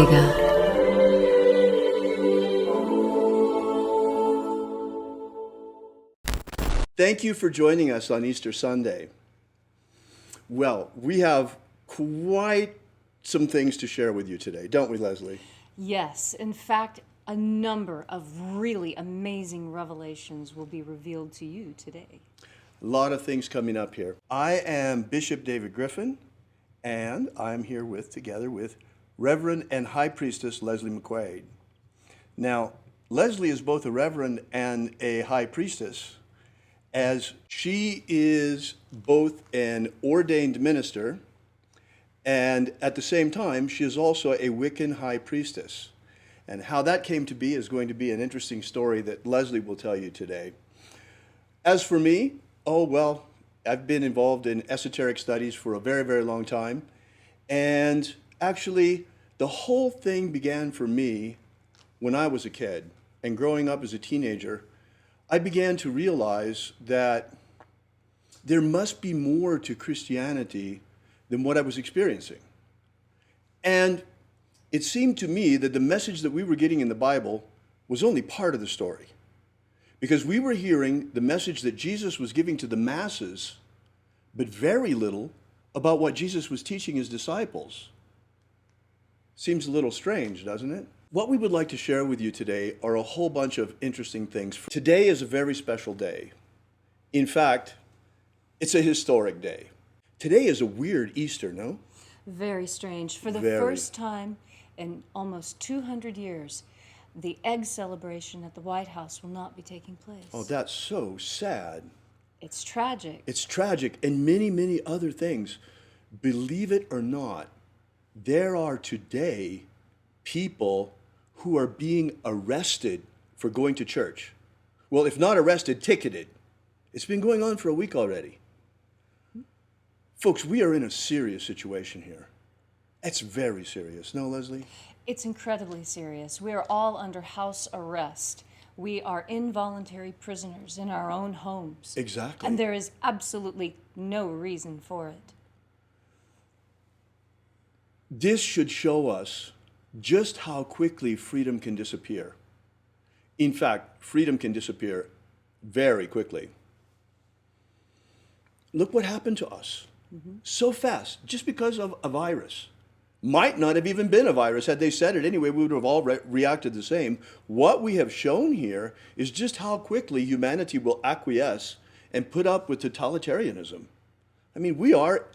Omega. Thank you for joining us on Easter Sunday. Well, we have quite some things to share with you today, don't we, Leslie? Yes, in fact, a number of really amazing revelations will be revealed to you today. A lot of things coming up here. I am Bishop David Griffin, and I'm here together with Reverend and High Priestess Leslie McQuade. Now, Leslie is both a Reverend and a High Priestess, as she is both an ordained minister, and at the same time, she is also a Wiccan High Priestess. And how that came to be is going to be an interesting story that Leslie will tell you today. As for me, I've been involved in esoteric studies for a very, very long time. And actually, the whole thing began for me when I was a kid. And growing up as a teenager, I began to realize that there must be more to Christianity than what I was experiencing. And it seemed to me that the message that we were getting in the Bible was only part of the story. Because we were hearing the message that Jesus was giving to the masses, but very little about what Jesus was teaching his disciples. Seems a little strange, doesn't it? What we would like to share with you today are a whole bunch of interesting things. Today is a very special day. In fact, it's a historic day. Today is a weird Easter, no? Very strange. For the first time in almost 200 years, the egg celebration at the White House will not be taking place. Oh, that's so sad. It's tragic. It's tragic, and many, many other things. Believe it or not, there are today people who are being arrested for going to church. Well, if not arrested, ticketed. It's been going on for a week already. Folks, we are in a serious situation here. It's very serious. No, Leslie? It's incredibly serious. We are all under house arrest. We are involuntary prisoners in our own homes. Exactly. And there is absolutely no reason for it. This should show us just how quickly freedom can disappear. In fact, freedom can disappear very quickly. Look what happened to us. So fast, just because of a virus. Might not have even been a virus. Had they said it anyway, we would have all reacted the same. What we have shown here is just how quickly humanity will acquiesce and put up with totalitarianism. I mean, we are,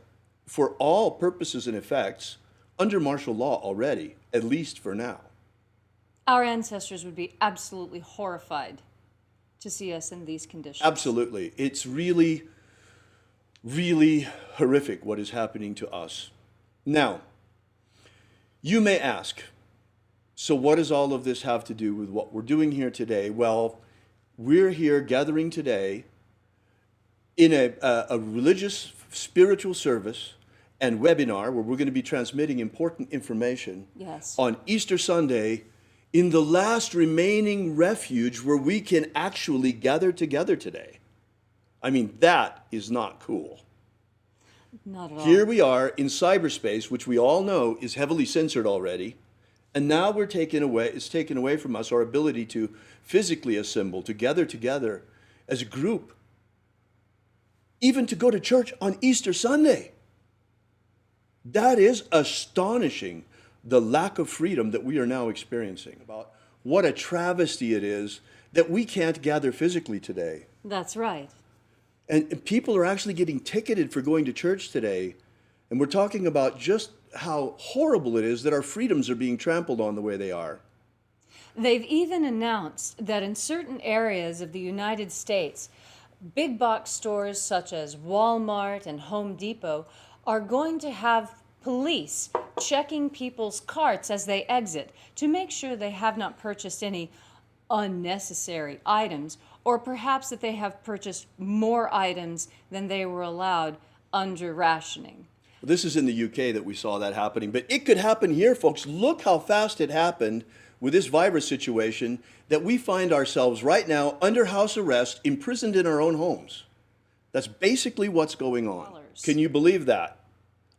for all purposes and effects, under martial law already, at least for now. Our ancestors would be absolutely horrified to see us in these conditions. Absolutely. It's really, really horrific what is happening to us. Now, you may ask, so what does all of this have to do with what we're doing here today? Well, we're here gathering today in a religious, spiritual service and webinar where we're going to be transmitting important information on Easter Sunday in the last remaining refuge where we can actually gather together today. I mean, that is not cool. Not at all. Here we are in cyberspace, which we all know is heavily censored already, and now it's taken away from us our ability to physically assemble, to gather together as a group, even to go to church on Easter Sunday. That is astonishing, the lack of freedom that we are now experiencing. About what a travesty it is that we can't gather physically today. That's right. And people are actually getting ticketed for going to church today. And we're talking about just how horrible it is that our freedoms are being trampled on the way they are. They've even announced that in certain areas of the United States, big box stores such as Walmart and Home Depot are going to have police checking people's carts as they exit to make sure they have not purchased any unnecessary items, or perhaps that they have purchased more items than they were allowed under rationing. This is in the UK that we saw that happening, but it could happen here, folks. Look how fast it happened with this virus situation that we find ourselves right now under house arrest, imprisoned in our own homes. That's basically what's going on. Can you believe that?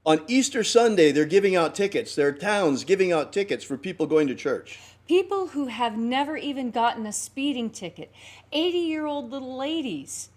On Easter Sunday, they're giving out tickets. There are towns giving out tickets for people going to church. People who have never even gotten a speeding ticket, 80-year-old little ladies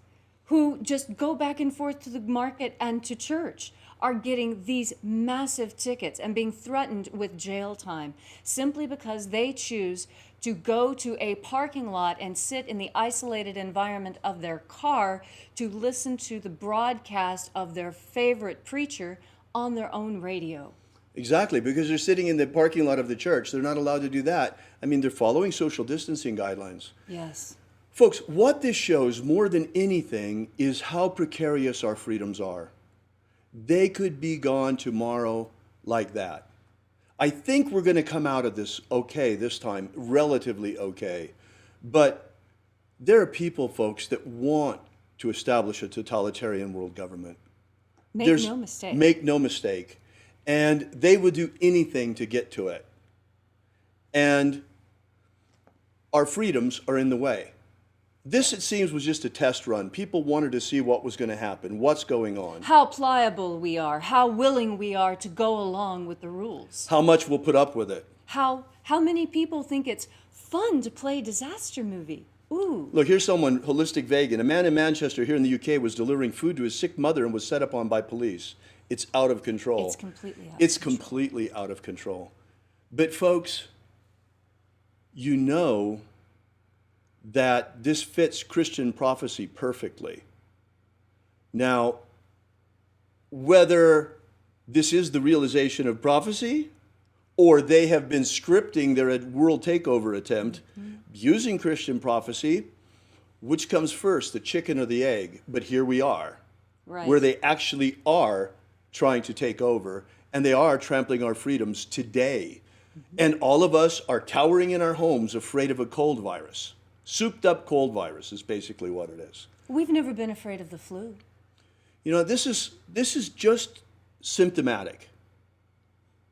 who just go back and forth to the market and to church are getting these massive tickets and being threatened with jail time simply because they choose to go to a parking lot and sit in the isolated environment of their car to listen to the broadcast of their favorite preacher on their own radio. Exactly, because they're sitting in the parking lot of the church. They're not allowed to do that. I mean, they're following social distancing guidelines. Yes. Folks, what this shows more than anything is how precarious our freedoms are. They could be gone tomorrow like that. I think we're going to come out of this okay this time, relatively okay. But there are people, folks, that want to establish a totalitarian world government. Make no mistake. Make no mistake. And they would do anything to get to it. And our freedoms are in the way. This, it seems, was just a test run. People wanted to see what was going to happen, what's going on. How pliable we are, how willing we are to go along with the rules. How much we'll put up with it. How many people think it's fun to play disaster movie? Ooh. Look, here's someone, holistic vegan. A man in Manchester here in the UK was delivering food to his sick mother and was set up on by police. It's out of control. It's completely out of It's control. completely out of control. But folks, you know that this fits Christian prophecy perfectly. Now, whether this is the realization of prophecy or they have been scripting their world takeover attempt using Christian prophecy, which comes first, the chicken or the egg? But here we are, Right. where they actually are trying to take over, and they are trampling our freedoms today. And all of us are cowering in our homes afraid of a cold virus. Souped up cold virus is basically what it is. We've never been afraid of the flu. You know, this is just symptomatic.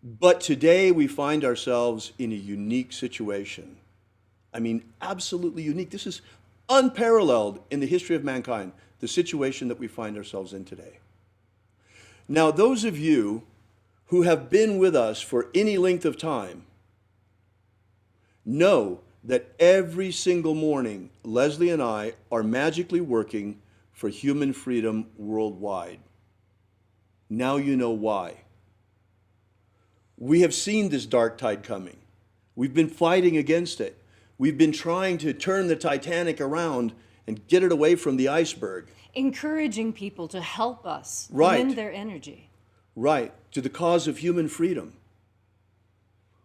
But today we find ourselves in a unique situation. I mean, absolutely unique. This is unparalleled in the history of mankind, the situation that we find ourselves in today. Now, those of you who have been with us for any length of time know that every single morning, Leslie and I are magically working for human freedom worldwide. Now you know why. We have seen this dark tide coming. We've been fighting against it. We've been trying to turn the Titanic around and get it away from the iceberg. Encouraging people to help us Right. lend their energy. Right, to the cause of human freedom.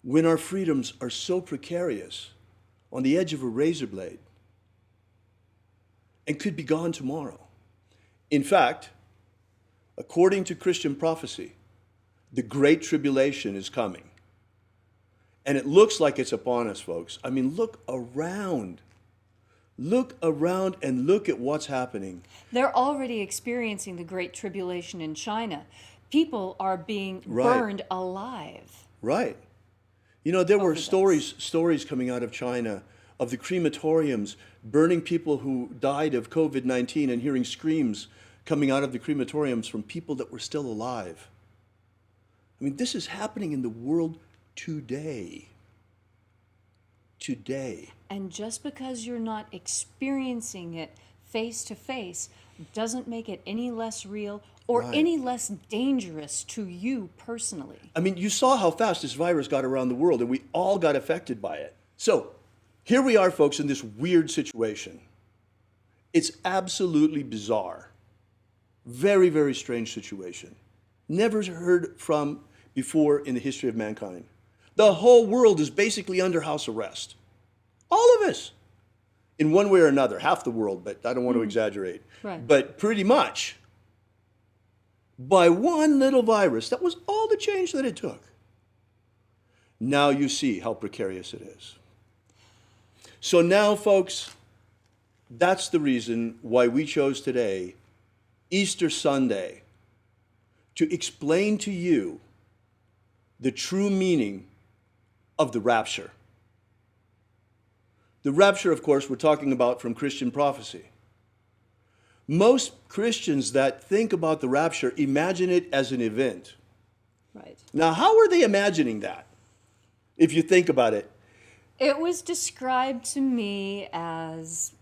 When our freedoms are so precarious, on the edge of a razor blade, and could be gone tomorrow. In fact, according to Christian prophecy, the Great Tribulation is coming. And it looks like it's upon us, folks. I mean, look around. Look around and look at what's happening. They're already experiencing the Great Tribulation in China. People are being Right. burned alive. Right. You know, there were Overdose. stories coming out of China of the crematoriums burning people who died of COVID-19 and hearing screams coming out of the crematoriums from people that were still alive. I mean, this is happening in the world today. Today. And just because you're not experiencing it face to face doesn't make it any less real or Right. any less dangerous to you personally. I mean, you saw how fast this virus got around the world, and we all got affected by it. So, here we are, folks, in this weird situation. It's absolutely bizarre. Very, very strange situation. Never heard from before in the history of mankind. The whole world is basically under house arrest. All of us. In one way or another. Half the world, but I don't want to exaggerate. Right. But pretty much. By one little virus. That was all the change that it took. Now you see how precarious it is. So now, folks, that's the reason why we chose today, Easter Sunday, to explain to you the true meaning of the rapture. The rapture, of course, we're talking about from Christian prophecy. Most Christians that think about the rapture imagine it as an event. Right. Now, how are they imagining that? If you think about it. It was described to me as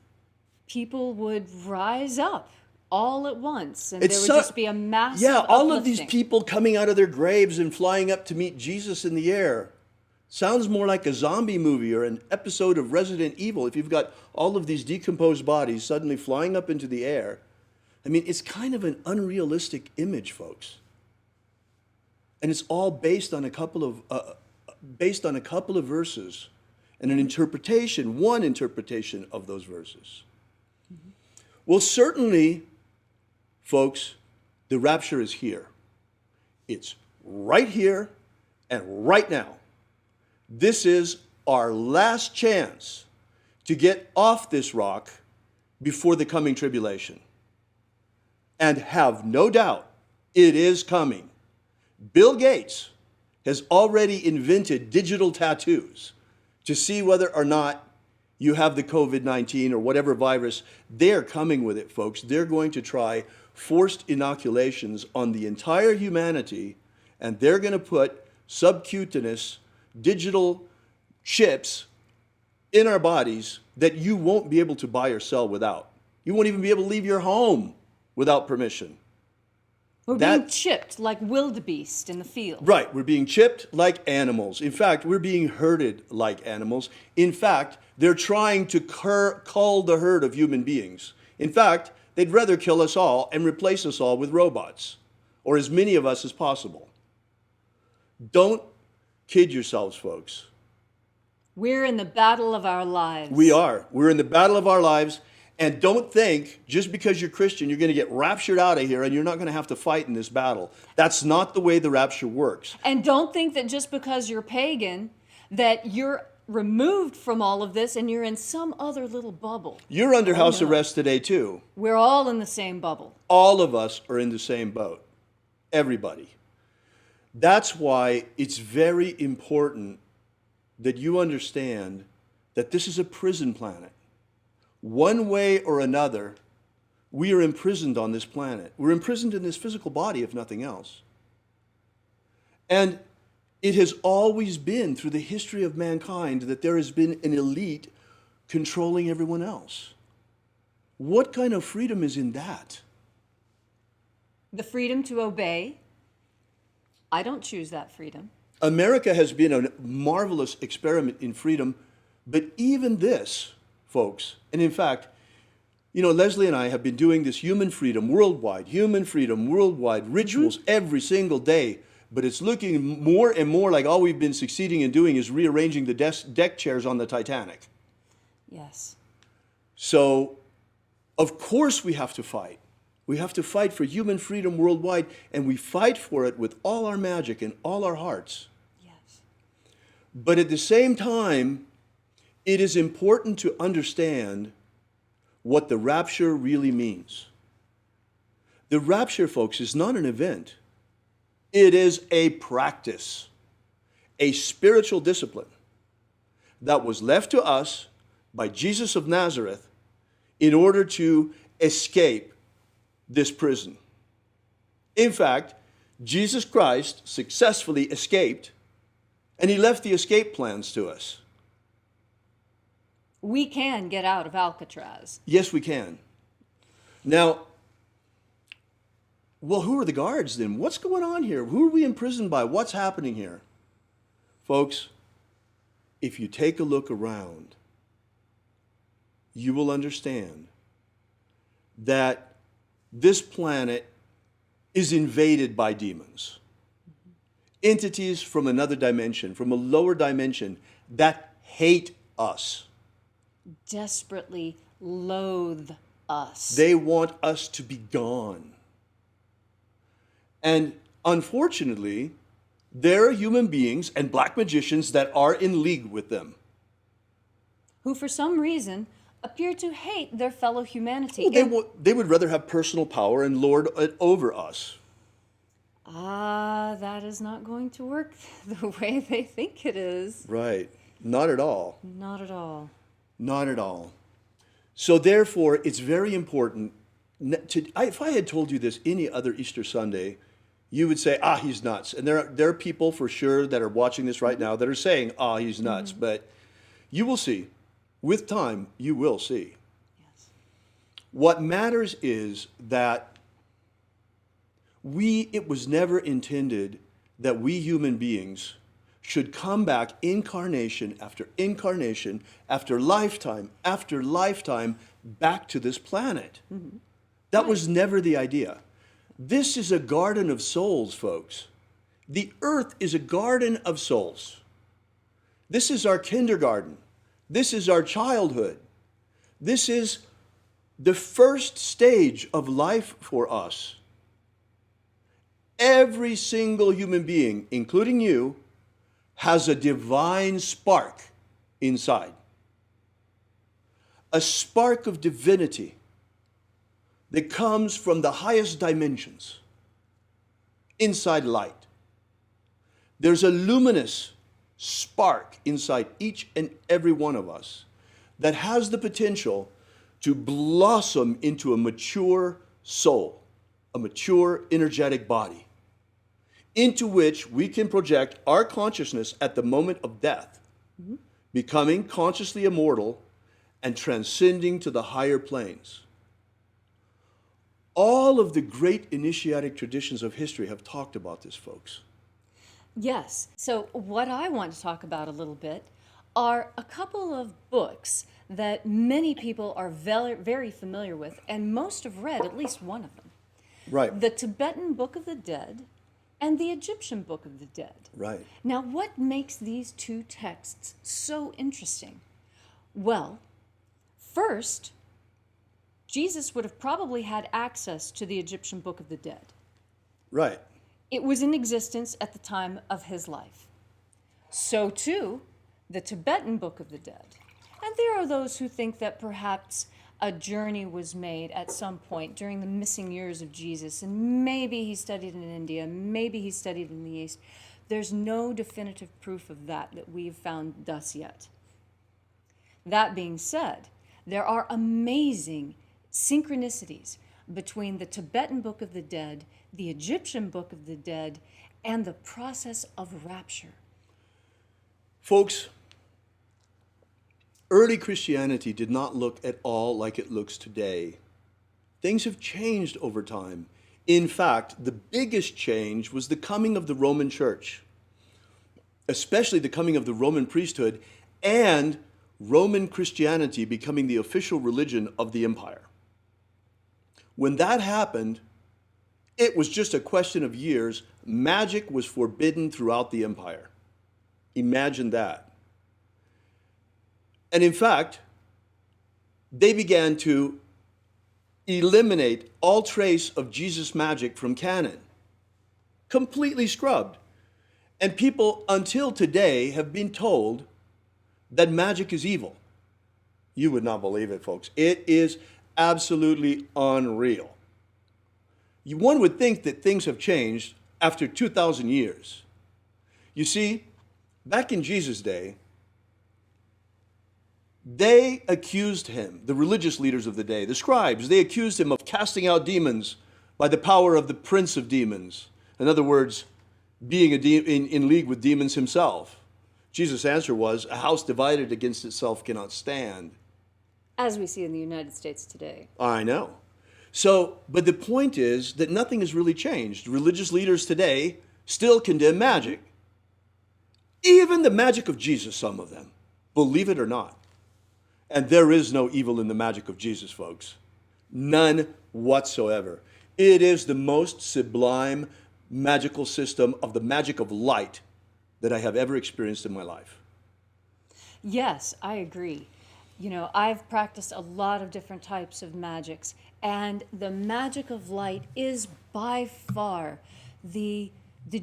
people would rise up all at once, and there would just be a massive Yeah, all of these uplifting. people coming out of their graves and flying up to meet Jesus in the air. Sounds more like a zombie movie or an episode of Resident Evil if you've got all of these decomposed bodies suddenly flying up into the air. I mean, it's kind of an unrealistic image, folks. And it's all based on a couple of verses and an interpretation, one interpretation of those verses. Mm-hmm. Well, certainly, folks, the rapture is here. It's right here and right now. This is our last chance to get off this rock before the coming tribulation. And have no doubt, it is coming. Bill Gates has already invented digital tattoos to see whether or not you have the COVID-19 or whatever virus. They're coming with it, folks. They're going to try forced inoculations on the entire humanity, and they're going to put subcutaneous digital chips in our bodies that you won't be able to buy or sell without. You won't even be able to leave your home without permission. We're being chipped like wildebeest in the field. Right, we're being chipped like animals. In fact, we're being herded like animals. In fact, they're trying to cull the herd of human beings. In fact, they'd rather kill us all and replace us all with robots, or as many of us as possible. Don't kid yourselves, folks. We're in the battle of our lives. We are. We're in the battle of our lives. And don't think, just because you're Christian, you're going to get raptured out of here and you're not going to have to fight in this battle. That's not the way the rapture works. And don't think that just because you're pagan, that you're removed from all of this and you're in some other little bubble. You're under house arrest today, too. We're all in the same bubble. All of us are in the same boat. Everybody. That's why it's very important that you understand that this is a prison planet. One way or another, we are imprisoned on this planet. We're imprisoned in this physical body, if nothing else. And it has always been through the history of mankind that there has been an elite controlling everyone else. What kind of freedom is in that? The freedom to obey. I don't choose that freedom. America has been a marvelous experiment in freedom, but even this, folks, and in fact, you know, Leslie and I have been doing this human freedom worldwide rituals every single day, but it's looking more and more like all we've been succeeding in doing is rearranging the deck chairs on the Titanic. Yes. So, of course we have to fight. We have to fight for human freedom worldwide, and we fight for it with all our magic and all our hearts. Yes. But at the same time, it is important to understand what the rapture really means. The rapture, folks, is not an event. It is a practice, a spiritual discipline that was left to us by Jesus of Nazareth in order to escape this prison. In fact, Jesus Christ successfully escaped, and he left the escape plans to us. We can get out of Alcatraz. Yes, we can. Now, well, who are the guards then? What's going on here? Who are we imprisoned by? What's happening here? Folks, if you take a look around, you will understand that this planet is invaded by demons. Entities from another dimension, from a lower dimension, that hate us. Desperately loathe us. They want us to be gone. And unfortunately, there are human beings and black magicians that are in league with them. Who, for some reason, appear to hate their fellow humanity. Well, they would rather have personal power and lord it over us. That is not going to work the way they think it is. Right. Not at all. Not at all. Not at all. So therefore, it's very important. If I had told you this any other Easter Sunday, you would say, he's nuts. And there are people for sure that are watching this right now that are saying, he's nuts. But you will see. With time, you will see. Yes. What matters is that it was never intended that we human beings should come back incarnation after lifetime after lifetime back to this planet. That was never the idea. This is a garden of souls, folks. The earth is a garden of souls. This is our kindergarten. This is our childhood. This is the first stage of life for us. Every single human being, including you, has a divine spark inside. A spark of divinity that comes from the highest dimensions, inside light. There's a luminous spark inside each and every one of us that has the potential to blossom into a mature soul, a mature energetic body, into which we can project our consciousness at the moment of death, becoming consciously immortal and transcending to the higher planes. All of the great initiatic traditions of history have talked about this, folks. Yes. So what I want to talk about a little bit are a couple of books that many people are very, very familiar with, and most have read at least one of them. Right. The Tibetan Book of the Dead and the Egyptian Book of the Dead. Right. Now, what makes these two texts so interesting? Well, first, Jesus would have probably had access to the Egyptian Book of the Dead. Right. It was in existence at the time of his life. So too, the Tibetan Book of the Dead. And there are those who think that perhaps a journey was made at some point during the missing years of Jesus, and maybe he studied in India, maybe he studied in the East. There's no definitive proof of that we've found thus yet. That being said, there are amazing synchronicities between the Tibetan Book of the Dead, the Egyptian Book of the Dead, and the process of rapture. Folks, early Christianity did not look at all like it looks today. Things have changed over time. In fact, the biggest change was the coming of the Roman Church, especially the coming of the Roman priesthood and Roman Christianity becoming the official religion of the empire. When that happened, it was just a question of years. Magic was forbidden throughout the empire. Imagine that. And in fact, they began to eliminate all trace of Jesus' magic from canon. Completely scrubbed. And people until today have been told that magic is evil. You would not believe it, folks. It is absolutely unreal. One would think that things have changed after 2,000 years. You see, back in Jesus' day, they accused him, the religious leaders of the day, the scribes, they accused him of casting out demons by the power of the prince of demons. In other words, being in league with demons himself. Jesus' answer was, a house divided against itself cannot stand. As we see in the United States today. I know. So, but the point is that nothing has really changed. Religious leaders today still condemn magic. Even the magic of Jesus, some of them, believe it or not. And there is no evil in the magic of Jesus, folks. None whatsoever. It is the most sublime magical system of the magic of light that I have ever experienced in my life. Yes, I agree. You know, I've practiced a lot of different types of magics, and the magic of light is by far the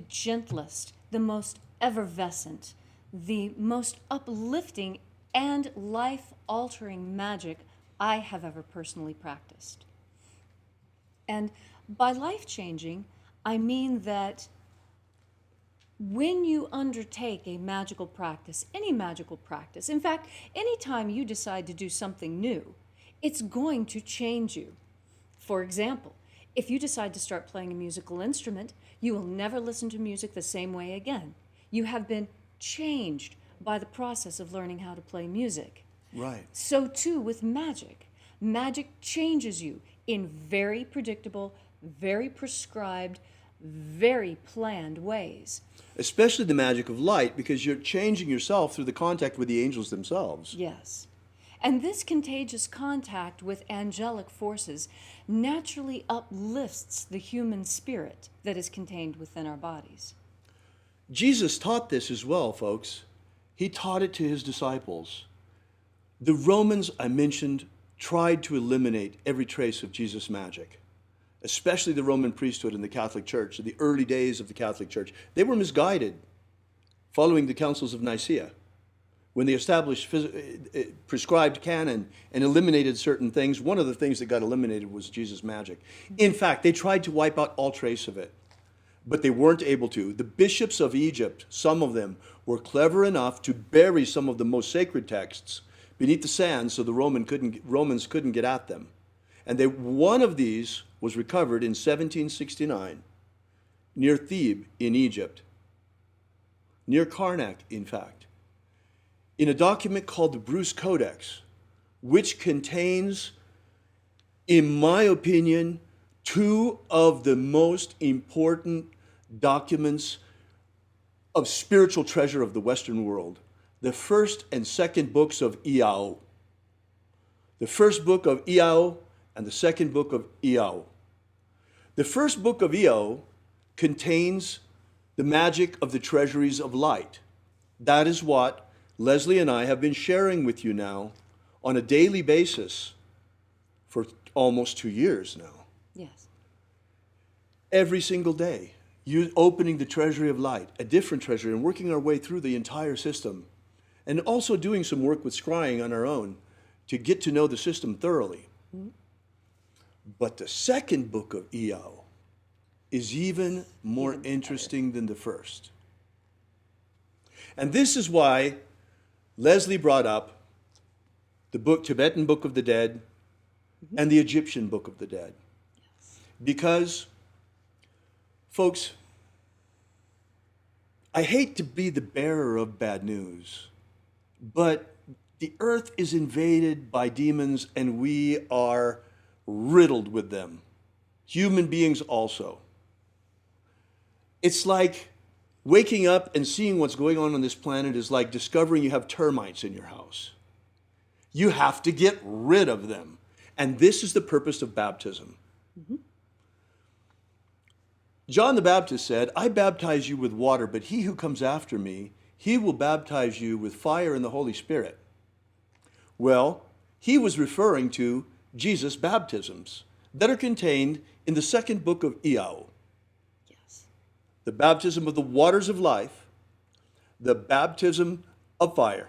gentlest, the most effervescent, the most uplifting and life-altering magic I have ever personally practiced. And by life-changing, I mean that when you undertake a magical practice, any magical practice, in fact, anytime you decide to do something new, it's going to change you. For example, If you decide to start playing a musical instrument, you will never listen to music the same way again. You have been changed by the process of learning how to play music. Right. So too with magic. Magic changes you in very predictable, very prescribed, very planned ways. Especially the magic of light, because you're changing yourself through the contact with the angels themselves. Yes. And this contagious contact with angelic forces naturally uplifts the human spirit that is contained within our bodies. Jesus taught this as well, folks. He taught it to his disciples. The Romans, I mentioned, tried to eliminate every trace of Jesus' magic, especially the Roman priesthood and the Catholic Church, in the early days of the Catholic Church. They were misguided following the councils of Nicaea, when they established prescribed canon and eliminated certain things. One of the things that got eliminated was Jesus' magic. In fact, they tried to wipe out all trace of it, but they weren't able to. The bishops of Egypt, some of them, were clever enough to bury some of the most sacred texts beneath the sand so the Romans couldn't get at them. And one of these was recovered in 1769 near Thebes in Egypt, near Karnak, in fact, in a document called the Bruce Codex, which contains, in my opinion, two of the most important documents of spiritual treasure of the Western world. The first and second books of Iao. The first book of Iao and the second book of Iao. The first book of Iao contains the magic of the treasuries of light. That is what Leslie and I have been sharing with you now on a daily basis for almost 2 years now. Yes. Every single day, you opening the treasury of light, a different treasury, and working our way through the entire system. And also doing some work with scrying on our own to get to know the system thoroughly. Mm-hmm. But the second book of Iao is even more interesting than the first. And this is why Leslie brought up the Tibetan Book of the Dead and the Egyptian Book of the Dead. Yes. Because, folks, I hate to be the bearer of bad news, but the earth is invaded by demons and we are riddled with them. Human beings also. It's like waking up and seeing what's going on this planet is like discovering you have termites in your house. You have to get rid of them. And this is the purpose of baptism. Mm-hmm. John the Baptist said, I baptize you with water, but he who comes after me, he will baptize you with fire and the Holy Spirit. Well, he was referring to Jesus' baptisms that are contained in the second book of Iao. Yes. The baptism of the waters of life, the baptism of fire,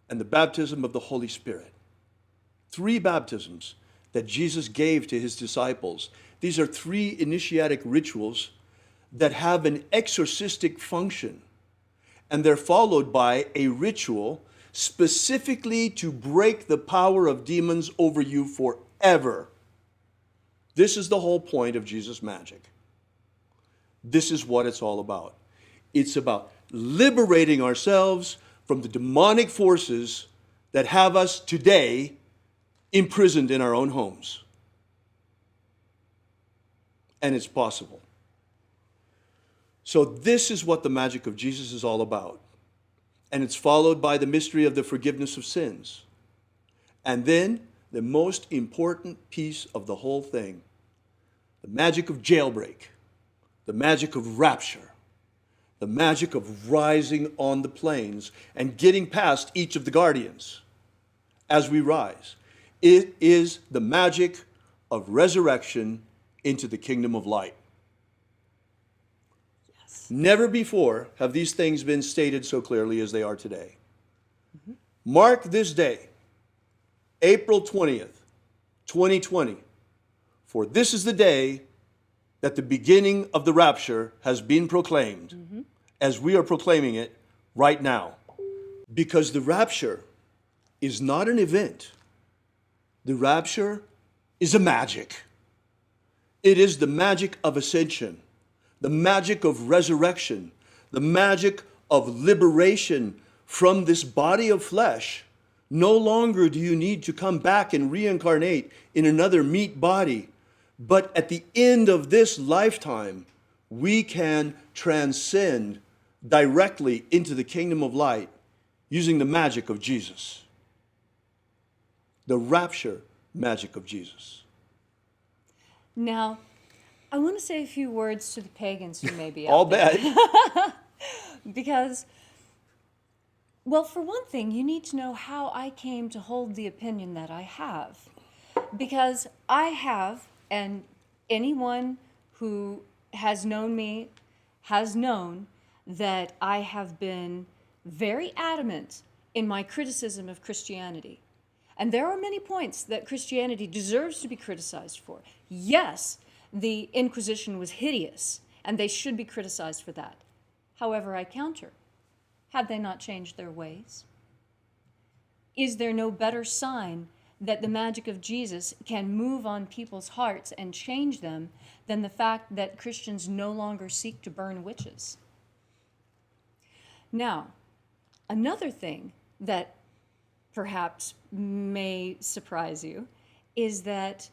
and the baptism of the Holy Spirit. 3 baptisms that Jesus gave to his disciples. These are 3 initiatic rituals that have an exorcistic function. And they're followed by a ritual specifically to break the power of demons over you forever. This is the whole point of Jesus' magic. This is what it's all about. It's about liberating ourselves from the demonic forces that have us today imprisoned in our own homes. And it's possible. So this is what the magic of Jesus is all about. And it's followed by the mystery of the forgiveness of sins. And then the most important piece of the whole thing, the magic of jailbreak, the magic of rapture, the magic of rising on the plains and getting past each of the guardians as we rise. It is the magic of resurrection into the kingdom of light. Yes. Never before have these things been stated so clearly as they are today. Mm-hmm. Mark this day, April 20th, 2020, for this is the day that the beginning of the rapture has been proclaimed, mm-hmm. as we are proclaiming it right now. Because the rapture is not an event. The rapture is a magic. It is the magic of ascension, the magic of resurrection, the magic of liberation from this body of flesh. No longer do you need to come back and reincarnate in another meat body. But at the end of this lifetime, we can transcend directly into the kingdom of light using the magic of Jesus. The rapture magic of Jesus. Now, I want to say a few words to the pagans who may be out I'll there. bet. Because, well, for one thing, you need to know how I came to hold the opinion that I have. Because I have, and anyone who has known me has known that I have been very adamant in my criticism of Christianity. And there are many points that Christianity deserves to be criticized for. Yes, the Inquisition was hideous, and they should be criticized for that. However, I counter. Have they not changed their ways? Is there no better sign that the magic of Jesus can move on people's hearts and change them than the fact that Christians no longer seek to burn witches? Now, another thing that perhaps may surprise you is that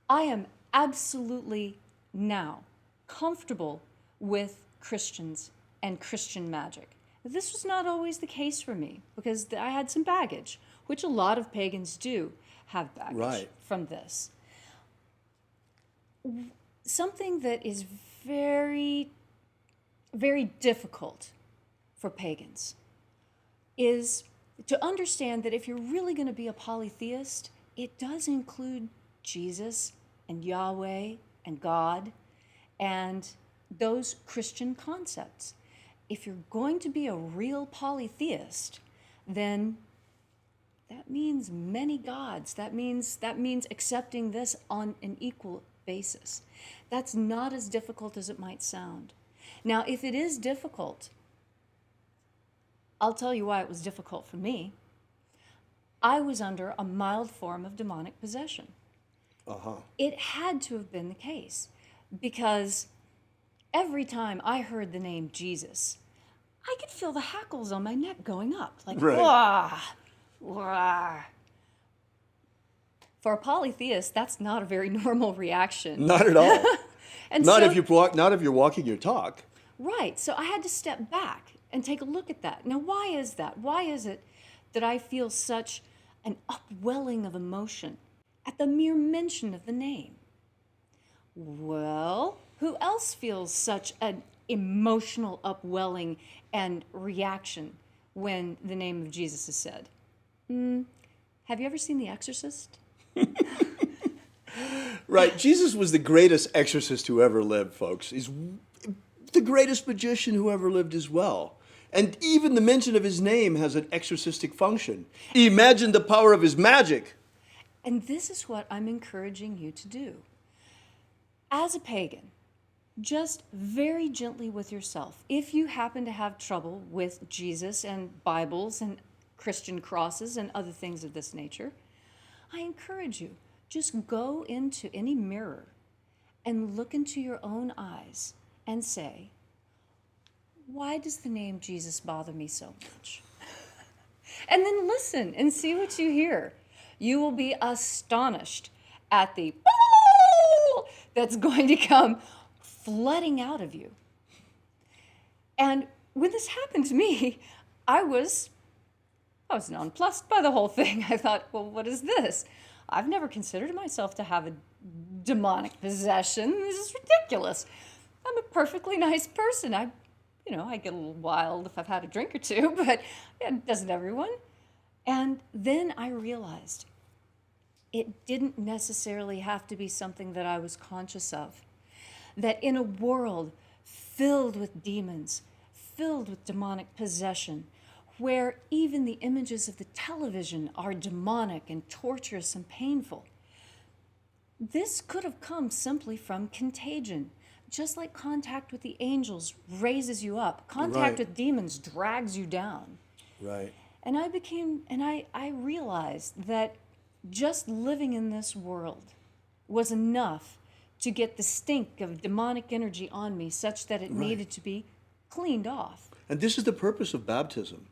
I am absolutely now comfortable with Christians and Christian magic. This was not always the case for me because I had some baggage, which a lot of pagans do have baggage from this. Something that is very, very difficult for pagans is to understand that if you're really going to be a polytheist, it does include Jesus and Yahweh and God and those Christian concepts. If you're going to be a real polytheist, then that means many gods. That means accepting this on an equal basis. That's not as difficult as it might sound. Now, if it is difficult, I'll tell you why it was difficult for me. I was under a mild form of demonic possession. It had to have been the case because every time I heard the name Jesus, I could feel the hackles on my neck going up, like, wah, wah. For a polytheist, that's not a very normal reaction. Not at all. And not so, if you're walking your talk. Right. So I had to step back and take a look at that. Now, why is that? Why is it that I feel such an upwelling of emotion at the mere mention of the name? Well, who else feels such an emotional upwelling and reaction when the name of Jesus is said? Have you ever seen The Exorcist? Right. Jesus was the greatest exorcist who ever lived, folks. He's the greatest magician who ever lived as well. And even the mention of his name has an exorcistic function. Imagine the power of his magic. And this is what I'm encouraging you to do. As a pagan, just very gently with yourself, if you happen to have trouble with Jesus and Bibles and Christian crosses and other things of this nature, I encourage you, just go into any mirror and look into your own eyes and say, why does the name Jesus bother me so much? And then listen and see what you hear. You will be astonished at the that's going to come flooding out of you. And when this happened to me, I was nonplussed by the whole thing. I thought, well, what is this? I've never considered myself to have a demonic possession. This is ridiculous. I'm a perfectly nice person. I get a little wild if I've had a drink or two, but doesn't everyone? And then I realized it didn't necessarily have to be something that I was conscious of. That in a world filled with demons, filled with demonic possession, where even the images of the television are demonic and torturous and painful, this could have come simply from contagion. Just like contact with the angels raises you up, contact with demons drags you down. Right. And I realized that just living in this world was enough to get the stink of demonic energy on me such that it needed to be cleaned off. And this is the purpose of baptism.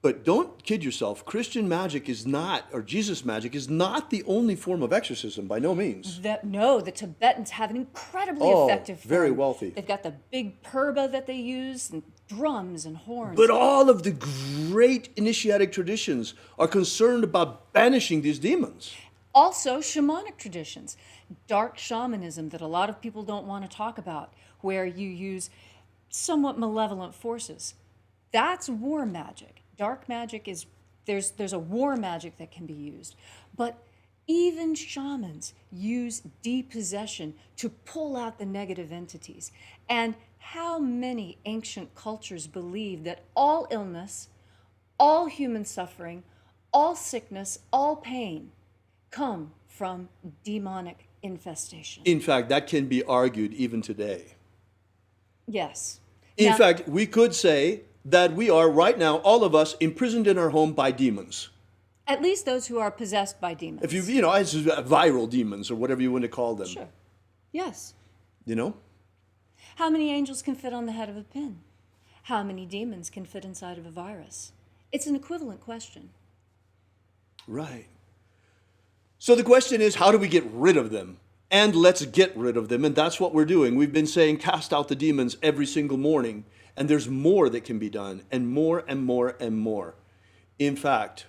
But don't kid yourself. Christian magic is not, or Jesus magic is not the only form of exorcism, by no means. No, the Tibetans have an incredibly effective form. Very wealthy. They've got the big purba that they use, and drums and horns. But all of the great initiatic traditions are concerned about banishing these demons. Also, shamanic traditions, dark shamanism that a lot of people don't want to talk about, where you use somewhat malevolent forces. That's war magic. Dark magic is, there's a war magic that can be used. But even shamans use depossession to pull out the negative entities. And how many ancient cultures believe that all illness, all human suffering, all sickness, all pain come from demonic infestation? In fact, that can be argued even today. Yes. In fact, we could say that we are right now, all of us, imprisoned in our home by demons. At least those who are possessed by demons. If it's viral demons or whatever you want to call them. Sure. Yes. You know? How many angels can fit on the head of a pin? How many demons can fit inside of a virus? It's an equivalent question. Right. So the question is, how do we get rid of them? And let's get rid of them. And that's what we're doing. We've been saying, cast out the demons every single morning. And there's more that can be done, and more and more and more. In fact,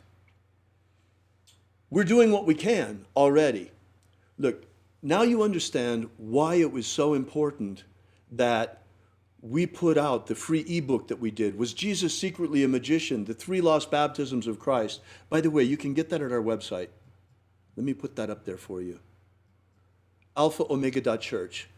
we're doing what we can already. Look, now you understand why it was so important that we put out the free ebook that we did. Was Jesus secretly a magician? The 3 lost baptisms of Christ. By the way, you can get that at our website. Let me put that up there for you. alphaomega.church.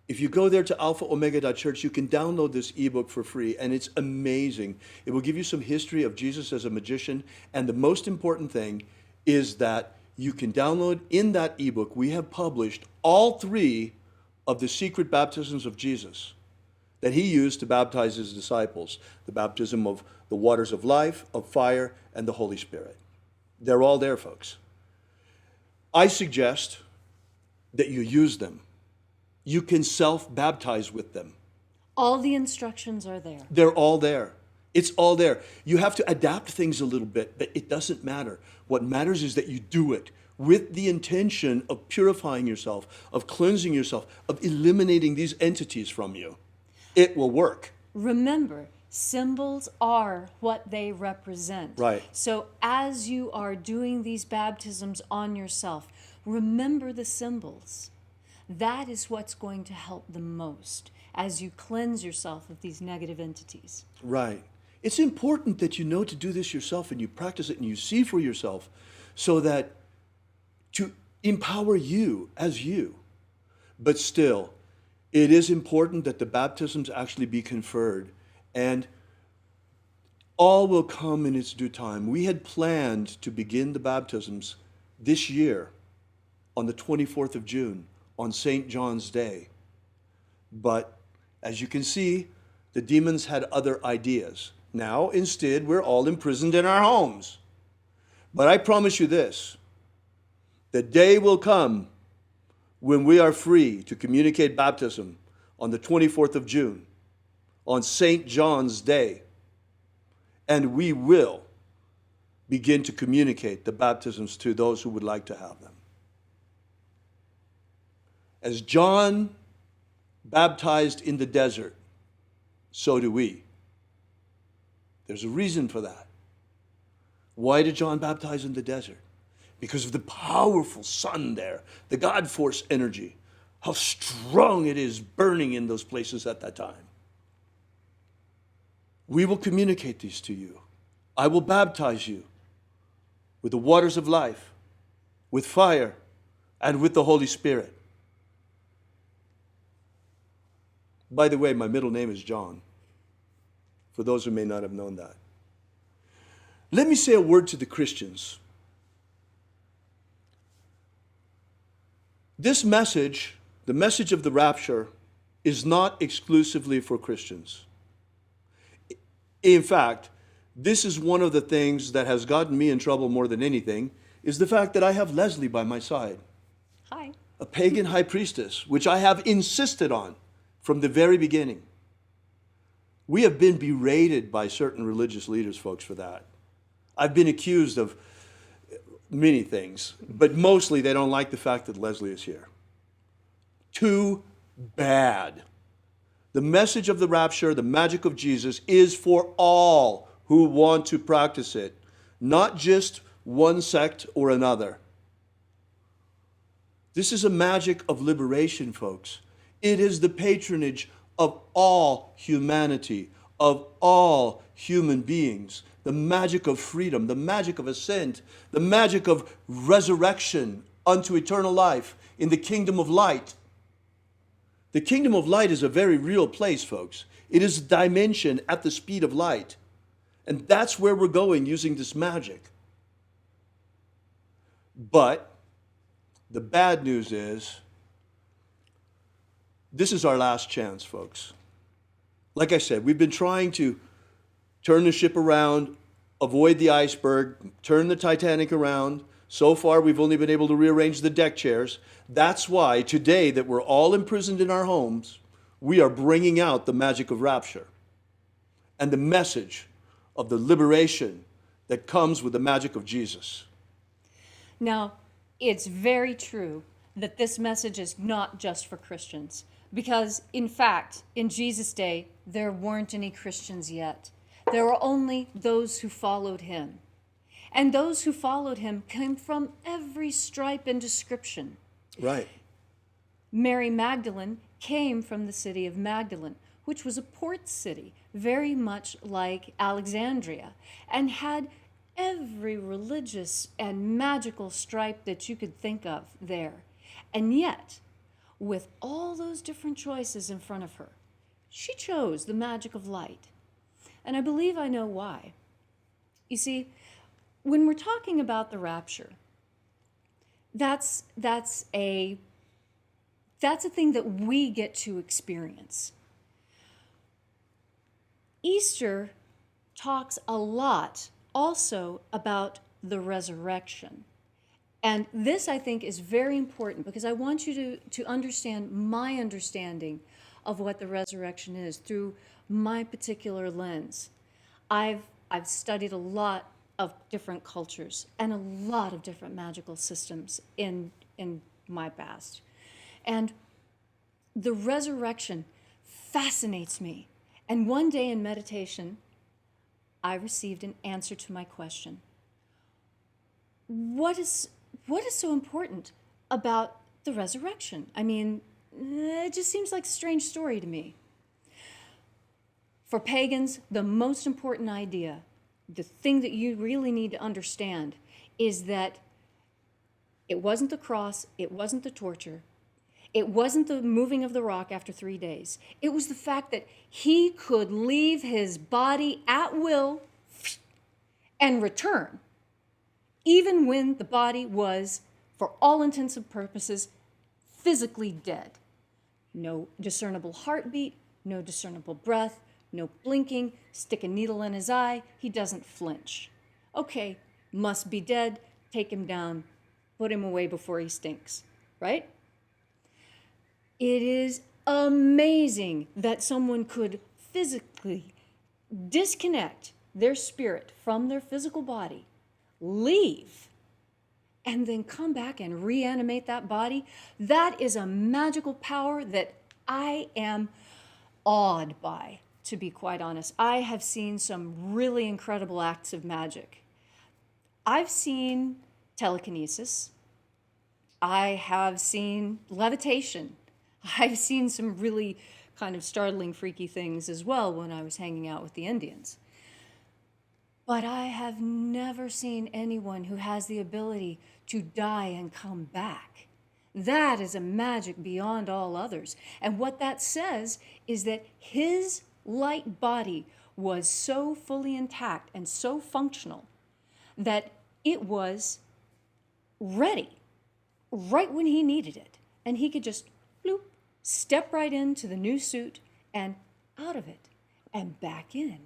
If you go there to alphaomega.church, you can download this ebook for free, and it's amazing. It will give you some history of Jesus as a magician, and the most important thing is that you can download in that ebook. We have published all 3 of the secret baptisms of Jesus that he used to baptize his disciples. The baptism of the waters of life, of fire, and the Holy Spirit. They're all there, folks. I suggest that you use them. You can self-baptize with them. All the instructions are there. They're all there. It's all there. You have to adapt things a little bit, but it doesn't matter. What matters is that you do it with the intention of purifying yourself, of cleansing yourself, of eliminating these entities from you. It will work. Remember, symbols are what they represent. Right. So as you are doing these baptisms on yourself, remember the symbols. That is what's going to help the most as you cleanse yourself of these negative entities. Right. It's important that you know to do this yourself and you practice it and you see for yourself so that to empower you as you. But still, it is important that the baptisms actually be conferred, and all will come in its due time. We had planned to begin the baptisms this year on the 24th of June. On St. John's Day. But as you can see, the demons had other ideas. Now, instead, we're all imprisoned in our homes. But I promise you this, the day will come when we are free to communicate baptism on the 24th of June, on St. John's Day. And we will begin to communicate the baptisms to those who would like to have them. As John baptized in the desert, so do we. There's a reason for that. Why did John baptize in the desert? Because of the powerful sun there, the God force energy, how strong it is burning in those places at that time. We will communicate these to you. I will baptize you with the waters of life, with fire, and with the Holy Spirit. By the way, my middle name is John, for those who may not have known that. Let me say a word to the Christians. This message, the message of the rapture, is not exclusively for Christians. In fact, this is one of the things that has gotten me in trouble more than anything, is the fact that I have Leslie by my side. Hi. A pagan high priestess, which I have insisted on from the very beginning. We have been berated by certain religious leaders, folks, for that. I've been accused of many things, but mostly they don't like the fact that Leslie is here. Too bad. The message of the rapture, the magic of Jesus, is for all who want to practice it, not just one sect or another. This is a magic of liberation, folks. It is the patronage of all humanity, of all human beings. The magic of freedom, the magic of ascent, the magic of resurrection unto eternal life in the kingdom of light. The kingdom of light is a very real place, folks. It is a dimension at the speed of light. And that's where we're going using this magic. But the bad news is, this is our last chance, folks. Like I said, we've been trying to turn the ship around, avoid the iceberg, turn the Titanic around. So far, we've only been able to rearrange the deck chairs. That's why today that we're all imprisoned in our homes, we are bringing out the magic of rapture and the message of the liberation that comes with the magic of Jesus. Now, it's very true that this message is not just for Christians, because, in fact, in Jesus' day, there weren't any Christians yet. There were only those who followed him. And those who followed him came from every stripe and description. Right. Mary Magdalene came from the city of Magdalene, which was a port city, very much like Alexandria, and had every religious and magical stripe that you could think of there. And yet, with all those different choices in front of her, she chose the magic of light. And I believe I know why. You see, when we're talking about the rapture, that's a thing that we get to experience. Easter talks a lot also about the resurrection. And this, I think, is very important because I want you to understand my understanding of what the resurrection is through my particular lens. I've studied a lot of different cultures and a lot of different magical systems in my past. And the resurrection fascinates me. And one day in meditation, I received an answer to my question. What is so important about the resurrection? I mean, it just seems like a strange story to me. For pagans, the most important idea, the thing that you really need to understand, is that it wasn't the cross, it wasn't the torture, it wasn't the moving of the rock after 3 days. It was the fact that he could leave his body at will and return, even when the body was, for all intents and purposes, physically dead. No discernible heartbeat, no discernible breath, no blinking, stick a needle in his eye, he doesn't flinch. Okay, must be dead, take him down, put him away before he stinks, right? It is amazing that someone could physically disconnect their spirit from their physical body, leave, and then come back and reanimate that body. That is a magical power that I am awed by, to be quite honest. I have seen some really incredible acts of magic. I've seen telekinesis. I have seen levitation. I've seen some really kind of startling, freaky things as well when I was hanging out with the Indians. But I have never seen anyone who has the ability to die and come back. That is a magic beyond all others. And what that says is that his light body was so fully intact and so functional that it was ready right when he needed it. And he could just bloop, step right into the new suit and out of it and back in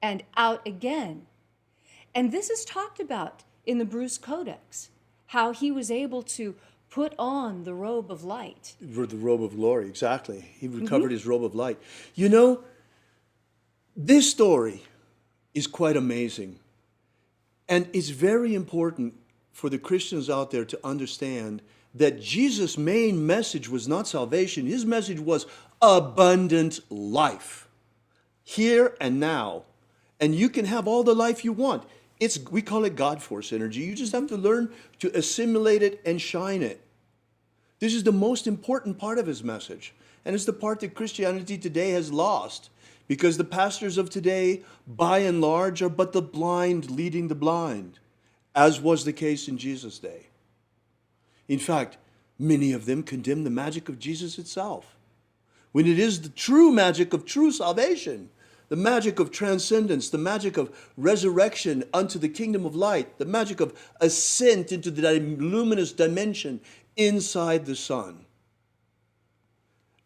and out again. And this is talked about in the Bruce Codex, how he was able to put on the robe of light. The robe of glory, exactly. He recovered his robe of light. You know, this story is quite amazing. And it's very important for the Christians out there to understand that Jesus' main message was not salvation. His message was abundant life, here and now. And you can have all the life you want. We call it God force energy. You just have to learn to assimilate it and shine it. This is the most important part of his message. And it's the part that Christianity today has lost, because the pastors of today, by and large, are but the blind leading the blind, as was the case in Jesus' day. In fact, many of them condemn the magic of Jesus itself, when it is the true magic of true salvation, the magic of transcendence, the magic of resurrection unto the kingdom of light, the magic of ascent into the luminous dimension inside the sun.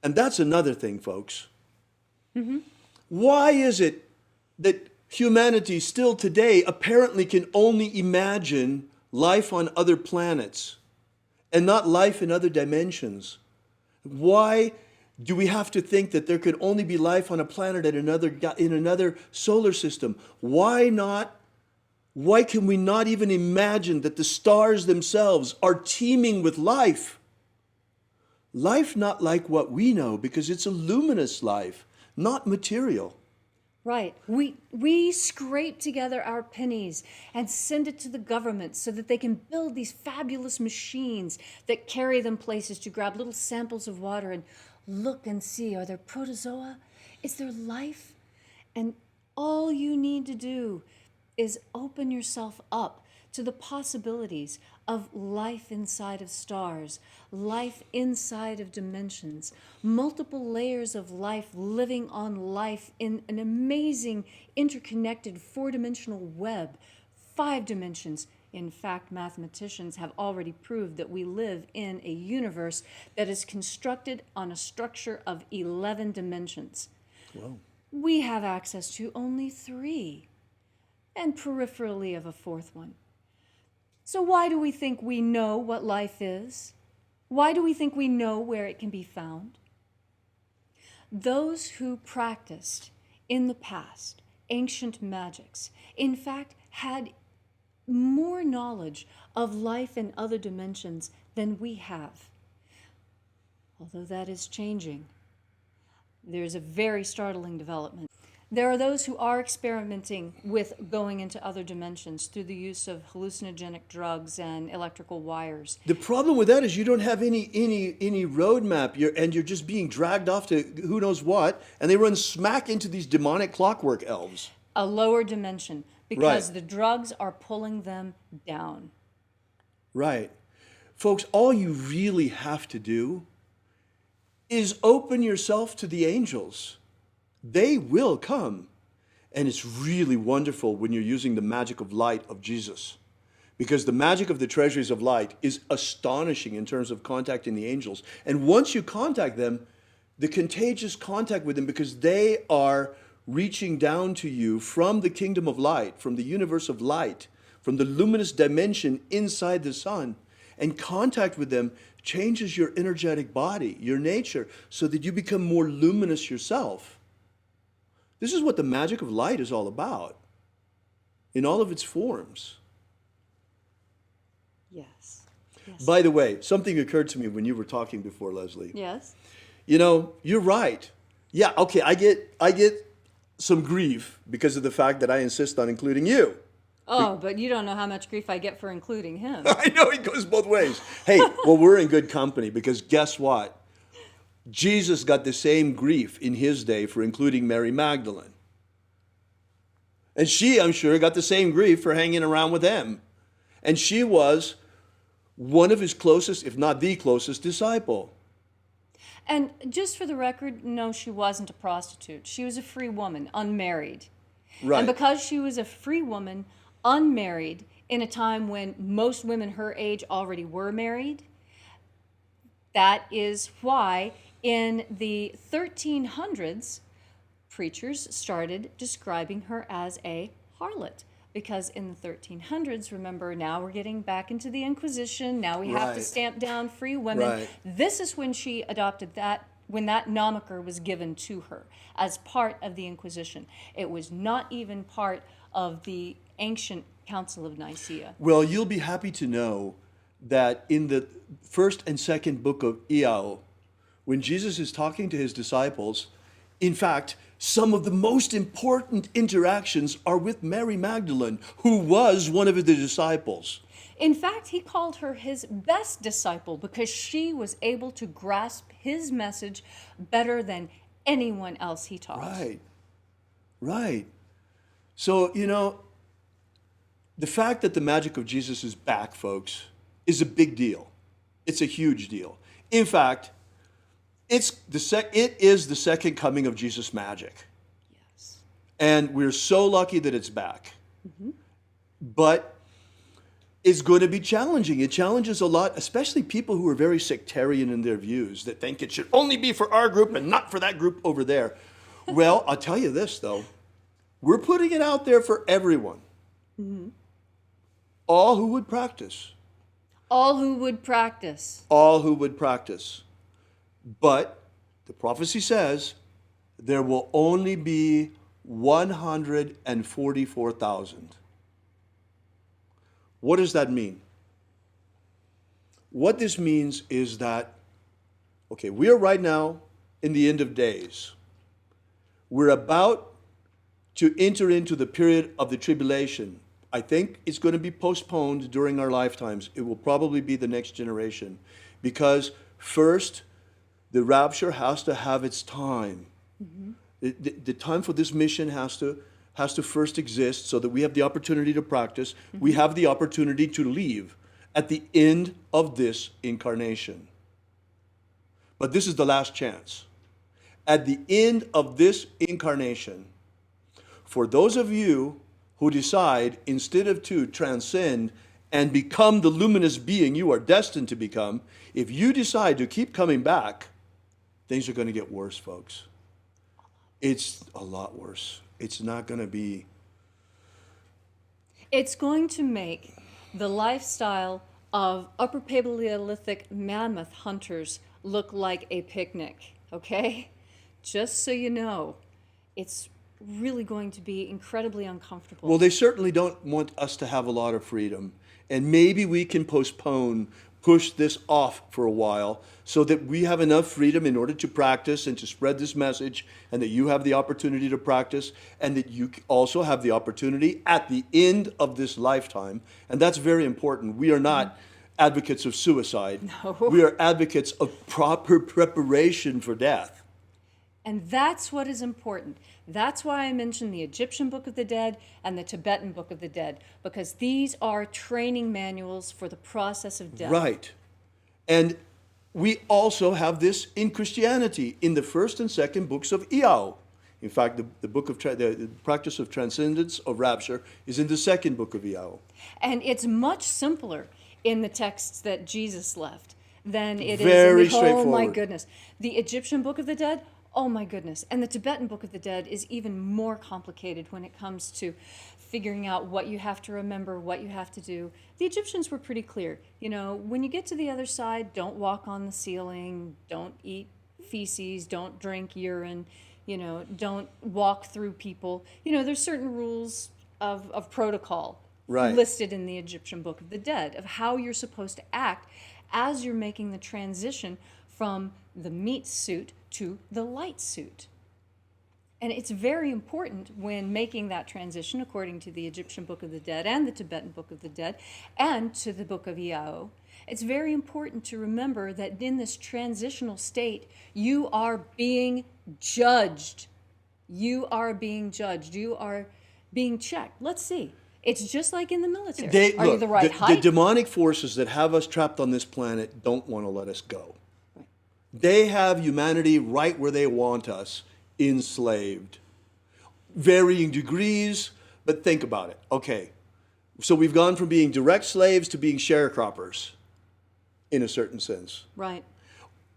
And that's another thing, folks. Why is it that humanity still today apparently can only imagine life on other planets and not life in other dimensions? Why do we have to think that there could only be life on a planet in another solar system? Why not? Why can we not even imagine that the stars themselves are teeming with life? Life not like what we know, because it's a luminous life, not material. Right. We scrape together our pennies and send it to the government so that they can build these fabulous machines that carry them places to grab little samples of water and look and see, are there protozoa? Is there life? And all you need to do is open yourself up to the possibilities of life inside of stars, life inside of dimensions, multiple layers of life living on life in an amazing interconnected four-dimensional web, 5 dimensions. In fact, mathematicians have already proved that we live in a universe that is constructed on a structure of 11 dimensions. Wow. We have access to only 3, and peripherally of a 4th one. So why do we think we know what life is? Why do we think we know where it can be found? Those who practiced in the past ancient magics, in fact, had more knowledge of life in other dimensions than we have. Although that is changing. There's a very startling development. There are those who are experimenting with going into other dimensions through the use of hallucinogenic drugs and electrical wires. The problem with that is you don't have any roadmap, and you're just being dragged off to who knows what, and they run smack into these demonic clockwork elves. A lower dimension, because Right. the drugs are pulling them down. Right. Folks, all you really have to do is open yourself to the angels. They will come. And it's really wonderful when you're using the magic of light of Jesus, because the magic of the treasuries of light is astonishing in terms of contacting the angels. And once you contact them, the contagious contact with them, because they are reaching down to you from the kingdom of light, from the universe of light, from the luminous dimension inside the sun, and contact with them changes your energetic body, your nature, so that you become more luminous yourself. This is what the magic of light is all about, in all of its forms. Yes. By the way, something occurred to me when you were talking before, Leslie. Yes. You know, you're right. Yeah, okay, I get some grief because of the fact that I insist on including you. Oh, but you don't know how much grief I get for including him. I know it goes both ways. Hey, well, we're in good company, because guess what? Jesus got the same grief in his day for including Mary Magdalene. And she, I'm sure, got the same grief for hanging around with him. And she was one of his closest, if not the closest, disciple. And just for the record, no, she wasn't a prostitute. She was a free woman, unmarried. Right. And because she was a free woman, unmarried, in a time when most women her age already were married, that is why in the 1300s, preachers started describing her as a harlot, because in the 1300s, remember, now we're getting back into the Inquisition, now we have to Right. stamp down free women. Right. This is when she adopted that, when that moniker was given to her as part of the Inquisition. It was not even part of the ancient Council of Nicaea. Well, you'll be happy to know that in the first and second book of Iao, when Jesus is talking to his disciples, in fact, some of the most important interactions are with Mary Magdalene, who was one of the disciples. In fact, he called her his best disciple because she was able to grasp his message better than anyone else he taught. Right. Right. So, you know, the fact that the magic of Jesus is back, folks, is a big deal. It's a huge deal. In fact, it is the second coming of Jesus' magic. Yes. And we're so lucky that it's back. But it's going to be challenging. It challenges a lot, especially people who are very sectarian in their views, that think it should only be for our group and not for that group over there. Well, I'll tell you this, though. We're putting it out there for everyone. All who would practice. All who would practice. All who would practice. But the prophecy says there will only be 144,000. What does that mean? What this means is that, okay, we are right now in the end of days. We're about to enter into the period of the tribulation. I think it's going to be postponed during our lifetimes. It will probably be the next generation. Because first, the rapture has to have its time. The time for this mission has to first exist so that we have the opportunity to practice. We have the opportunity to leave at the end of this incarnation. But this is the last chance. At the end of this incarnation, for those of you who decide, instead of to transcend and become the luminous being you are destined to become, if you decide to keep coming back, things are going to get worse, folks. It's a lot worse. It's not going to be... It's going to make the lifestyle of Upper Paleolithic mammoth hunters look like a picnic, okay? Just so you know, it's really going to be incredibly uncomfortable. Well, they certainly don't want us to have a lot of freedom. And maybe we can push this off for a while so that we have enough freedom in order to practice and to spread this message, and that you have the opportunity to practice, and that you also have the opportunity at the end of this lifetime. And that's very important. We are not advocates of suicide. No. We are advocates of proper preparation for death. And that's what is important. That's why I mentioned the Egyptian Book of the Dead and the Tibetan Book of the Dead, because these are training manuals for the process of death. Right. And we also have this in Christianity in the first and second books of Iao. In fact, the book of the practice of transcendence of rapture is in the second book of Iao. And it's much simpler in the texts that Jesus left than it Very is in the, oh my straightforward. goodness. The Egyptian Book of the Dead, oh my goodness. And the Tibetan Book of the Dead is even more complicated when it comes to figuring out what you have to remember, what you have to do. The Egyptians were pretty clear. You know, when you get to the other side, don't walk on the ceiling, don't eat feces, don't drink urine, you know, don't walk through people. You know, there's certain rules of protocol Right. listed in the Egyptian Book of the Dead of how you're supposed to act as you're making the transition from the meat suit to the light suit. And it's very important when making that transition, according to the Egyptian Book of the Dead and the Tibetan Book of the Dead and to the Book of Iao, it's very important to remember that in this transitional state, you are being judged. You are being judged. You are being checked. Let's see. It's just like in the military. Are you the right height? The demonic forces that have us trapped on this planet don't want to let us go. Right. They have humanity right where they want us, enslaved. Varying degrees, but think about it. Okay, so we've gone from being direct slaves to being sharecroppers, in a certain sense. Right.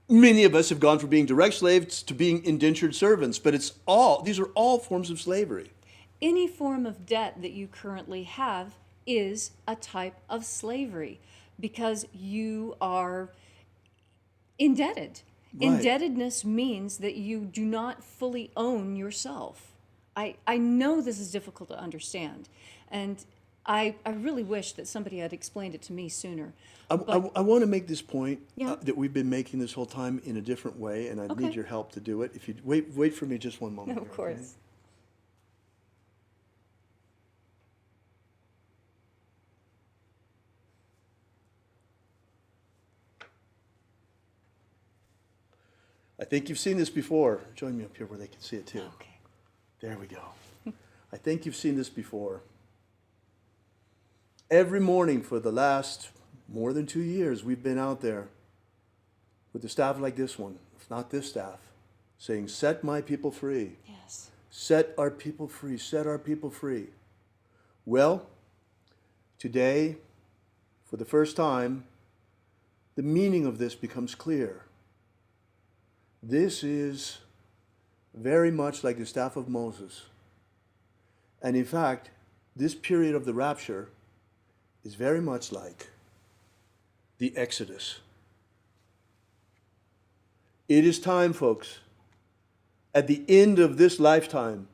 Many of us have gone from being direct slaves to being indentured servants, but these are all forms of slavery. any form of debt that you currently have is a type of slavery because you are indebted. Right. Indebtedness means that you do not fully own yourself. I know this is difficult to understand, and I really wish that somebody had explained it to me sooner. I want to make this point Yeah. that we've been making this whole time in a different way, and I Okay. need your help to do it. If you wait for me just one moment. Of here, course. okay? I think you've seen this before. Join me up here where they can see it too. Okay. There we go. I think you've seen this before. Every morning for the last more than 2 years, we've been out there with a staff like this one, if not this staff, saying, set my people free. Yes. Set our people free. Set our people free. Well, today, for the first time, the meaning of this becomes clear. This is very much like the staff of Moses. And in fact, this period of the rapture is very much like the Exodus. It is time, folks. At the end of this lifetime,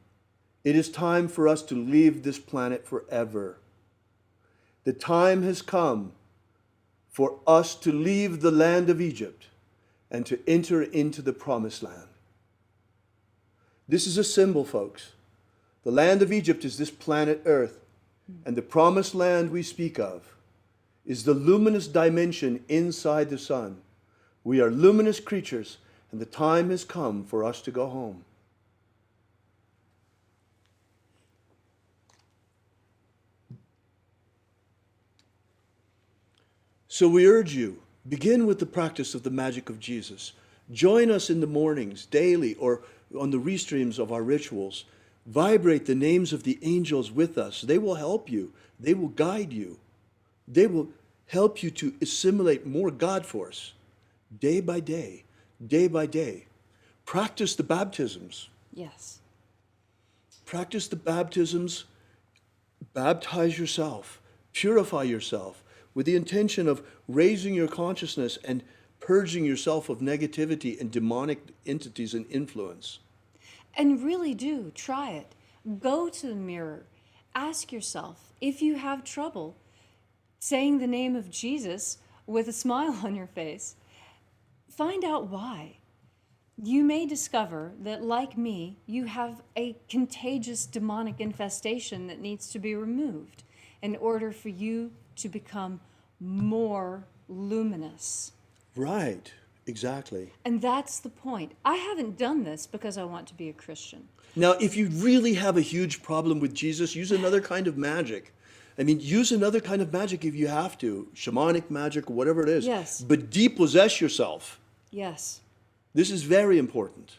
it is time for us to leave this planet forever. The time has come for us to leave the land of Egypt and to enter into the promised land. This is a symbol, folks. The land of Egypt is this planet Earth, and the promised land we speak of is the luminous dimension inside the sun. We are luminous creatures, and the time has come for us to go home. So we urge you, begin with the practice of the magic of Jesus. Join us in the mornings, daily, or on the restreams of our rituals. Vibrate the names of the angels with us. They will help you. They will guide you. They will help you to assimilate more God force day by day, day by day. Practice the baptisms. Yes. Practice the baptisms. Baptize yourself. Purify yourself with the intention of raising your consciousness and purging yourself of negativity and demonic entities and influence. And really do try it. Go to the mirror. Ask yourself if you have trouble saying the name of Jesus with a smile on your face. Find out why. You may discover that, like me, you have a contagious demonic infestation that needs to be removed in order for you to become more luminous. Right, exactly. And that's the point. I haven't done this because I want to be a Christian. Now, if you really have a huge problem with Jesus, use another kind of magic. I mean, use another kind of magic if you have to, shamanic magic or whatever it is. Yes. But depossess yourself. Yes. This is very important.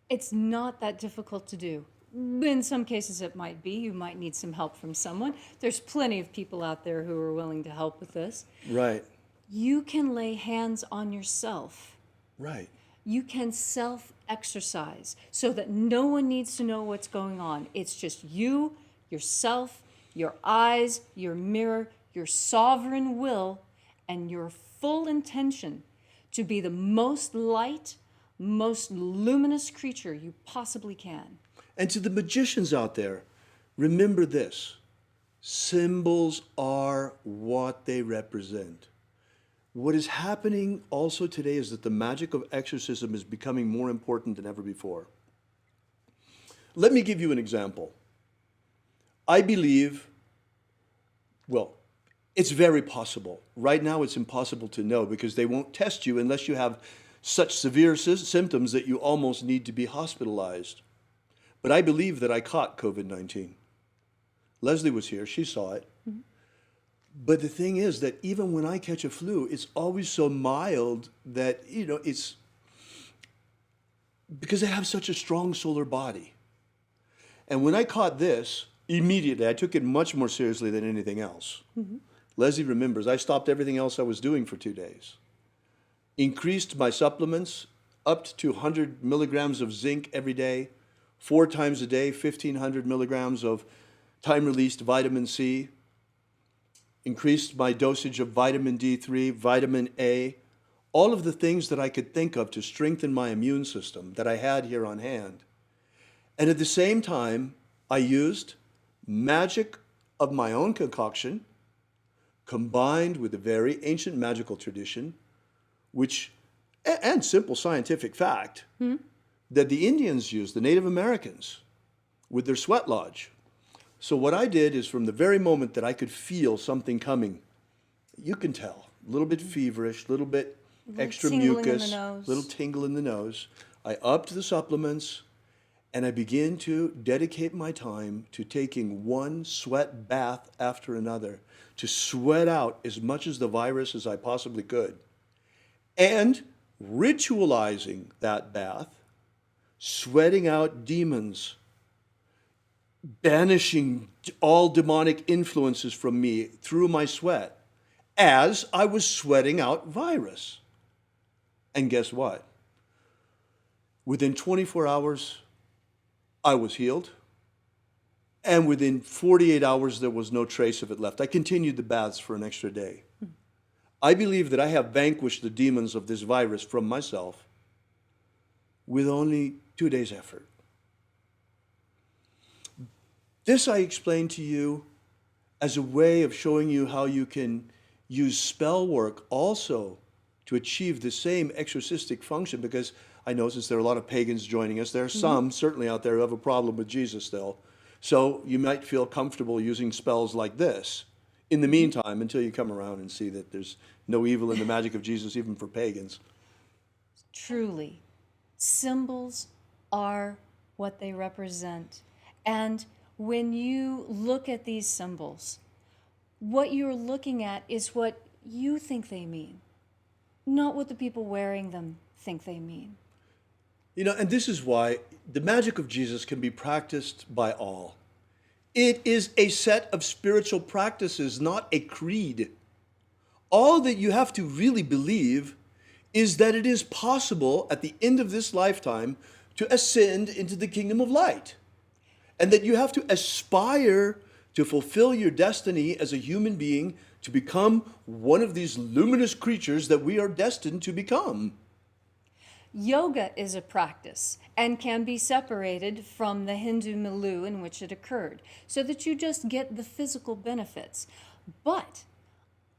It's not that difficult to do. In some cases it might be. You might need some help from someone. There's plenty of people out there who are willing to help with this. Right, You can lay hands on yourself. right. You can self-exercise so that no one needs to know what's going on. It's just you, yourself, your eyes, your mirror, your sovereign will, and your full intention to be the most light, most luminous creature you possibly can. And to the magicians out there, remember this. Symbols are what they represent. What is happening also today is that the magic of exorcism is becoming more important than ever before. Let me give you an example. I believe, well, it's very possible. Right now it's impossible to know because they won't test you unless you have such severe symptoms that you almost need to be hospitalized. But I believe that I caught COVID-19. Leslie was here, she saw it. Mm-hmm. But the thing is that even when I catch a flu, it's always so mild that, it's because I have such a strong solar body. And when I caught this, immediately, I took it much more seriously than anything else. Mm-hmm. Leslie remembers, I stopped everything else I was doing for 2 days. Increased my supplements up to 100 milligrams of zinc every day, 4 times a day, 1,500 milligrams of time-released vitamin C, increased my dosage of vitamin D3, vitamin A, all of the things that I could think of to strengthen my immune system that I had here on hand. And at the same time, I used magic of my own concoction, combined with a very ancient magical tradition, and simple scientific fact, that the Indians used, the Native Americans, with their sweat lodge. So what I did is, from the very moment that I could feel something coming, you can tell, a little bit feverish, a little bit extra mucus, little tingle in the nose, I upped the supplements, and I began to dedicate my time to taking one sweat bath after another, to sweat out as much as the virus as I possibly could, and ritualizing that bath, sweating out demons, banishing all demonic influences from me through my sweat as I was sweating out virus. And guess what? Within 24 hours, I was healed. And within 48 hours, there was no trace of it left. I continued the baths for an extra day. I believe that I have vanquished the demons of this virus from myself with only 2 days' effort. This I explained to you as a way of showing you how you can use spell work also to achieve the same exorcistic function, because I know, since there are a lot of pagans joining us, there are some certainly out there who have a problem with Jesus still. So you might feel comfortable using spells like this in the meantime, until you come around and see that there's no evil in the magic of Jesus, even for pagans. Truly, symbols are what they represent. And when you look at these symbols, what you're looking at is what you think they mean, not what the people wearing them think they mean. You know, and this is why the magic of Jesus can be practiced by all. It is a set of spiritual practices, not a creed. All that you have to really believe is that it is possible at the end of this lifetime to ascend into the kingdom of light. And that you have to aspire to fulfill your destiny as a human being, to become one of these luminous creatures that we are destined to become. Yoga is a practice and can be separated from the Hindu milieu in which it occurred, so that you just get the physical benefits. But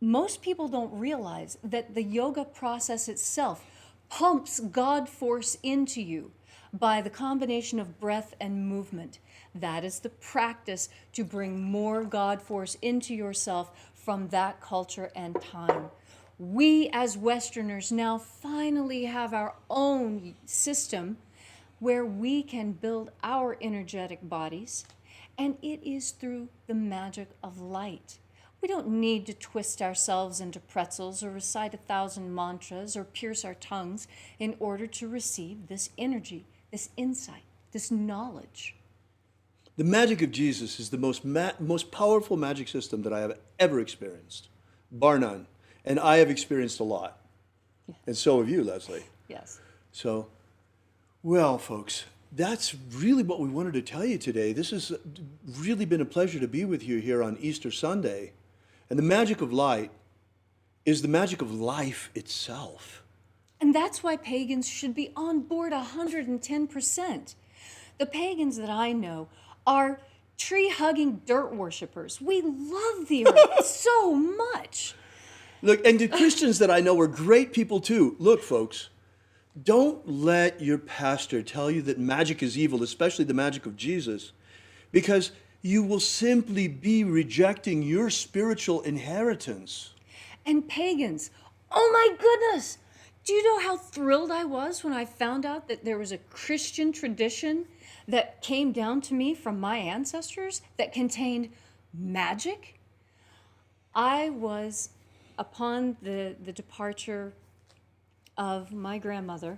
most people don't realize that the yoga process itself pumps God force into you by the combination of breath and movement. That is the practice to bring more God force into yourself from that culture and time. We as Westerners now finally have our own system where we can build our energetic bodies, and it is through the magic of light. We don't need to twist ourselves into pretzels or recite 1,000 mantras or pierce our tongues in order to receive this energy, this insight, this knowledge. The magic of Jesus is the most powerful magic system that I have ever experienced, bar none. And I have experienced a lot. Yeah. And so have you, Leslie. Yes. So, well, folks, that's really what we wanted to tell you today. This has really been a pleasure to be with you here on Easter Sunday. And the magic of light is the magic of life itself. And that's why pagans should be on board 110%. The pagans that I know are tree-hugging dirt worshippers. We love the earth so much. Look, and the Christians that I know are great people too. Look, folks, don't let your pastor tell you that magic is evil, especially the magic of Jesus, because you will simply be rejecting your spiritual inheritance. And pagans, oh my goodness! Do you know how thrilled I was when I found out that there was a Christian tradition that came down to me from my ancestors that contained magic? I was, upon the departure of my grandmother,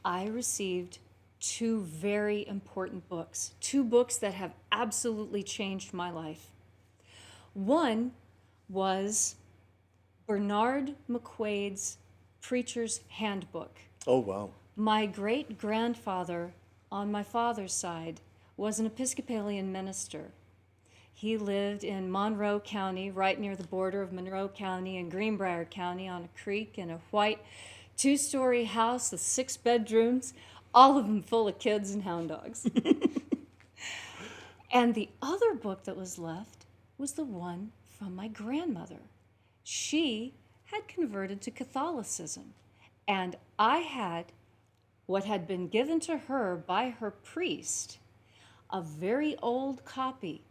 I received 2 very important books, 2 books that have absolutely changed my life. One was Bernard McQuade's Preacher's Handbook. Oh, wow. My great-grandfather on my father's side was an Episcopalian minister. He lived in Monroe County, right near the border of Monroe County and Greenbrier County, on a creek, in a white 2-story house with 6 bedrooms, all of them full of kids and hound dogs. And the other book that was left was the one from my grandmother. She had converted to Catholicism, and I had what had been given to her by her priest, a very old copy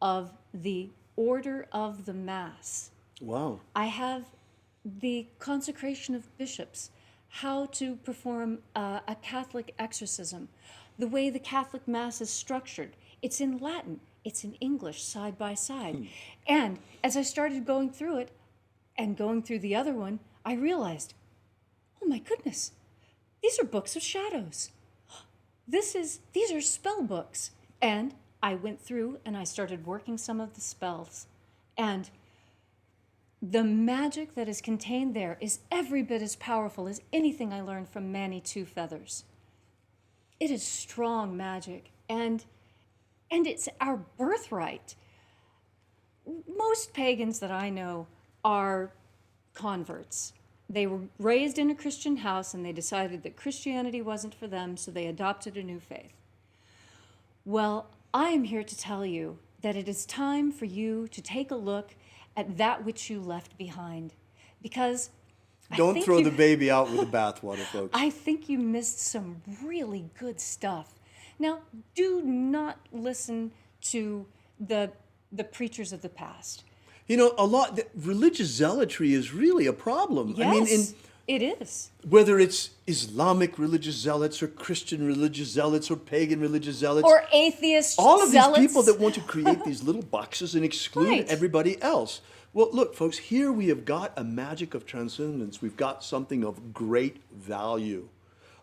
of the Order of the Mass. Wow. I have the consecration of bishops, how to perform a Catholic exorcism, the way the Catholic Mass is structured. It's in Latin, it's in English, side by side. And as I started going through it, and going through the other one, I realized, oh my goodness, these are books of shadows. These are spell books. And I went through and I started working some of the spells. And the magic that is contained there is every bit as powerful as anything I learned from Manny Two Feathers. It is strong magic, and it's our birthright. Most pagans that I know are converts. They were raised in a Christian house and they decided that Christianity wasn't for them, so they adopted a new faith. Well, I am here to tell you that it is time for you to take a look at that which you left behind, because Don't throw the baby out with the bathwater, folks. I think you missed some really good stuff. Now, do not listen to the preachers of the past. You know, religious zealotry is really a problem. Yes, I mean, it is. whether it's Islamic religious zealots or Christian religious zealots or pagan religious zealots. Or atheist all of zealots. these people that want to create these little boxes and exclude Right. everybody else. Well, look, folks, here we have got a magic of transcendence. We've got something of great value,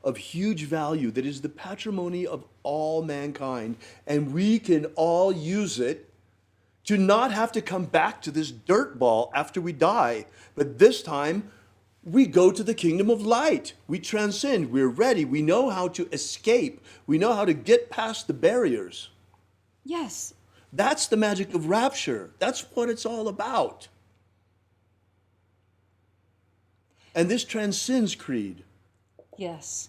of huge value, that is the patrimony of all mankind, and we can all use it to not have to come back to this dirt ball after we die. But this time, we go to the kingdom of light. We transcend. We're ready. We know how to escape. We know how to get past the barriers. Yes. That's the magic of rapture. That's what it's all about. And this transcends creed. Yes.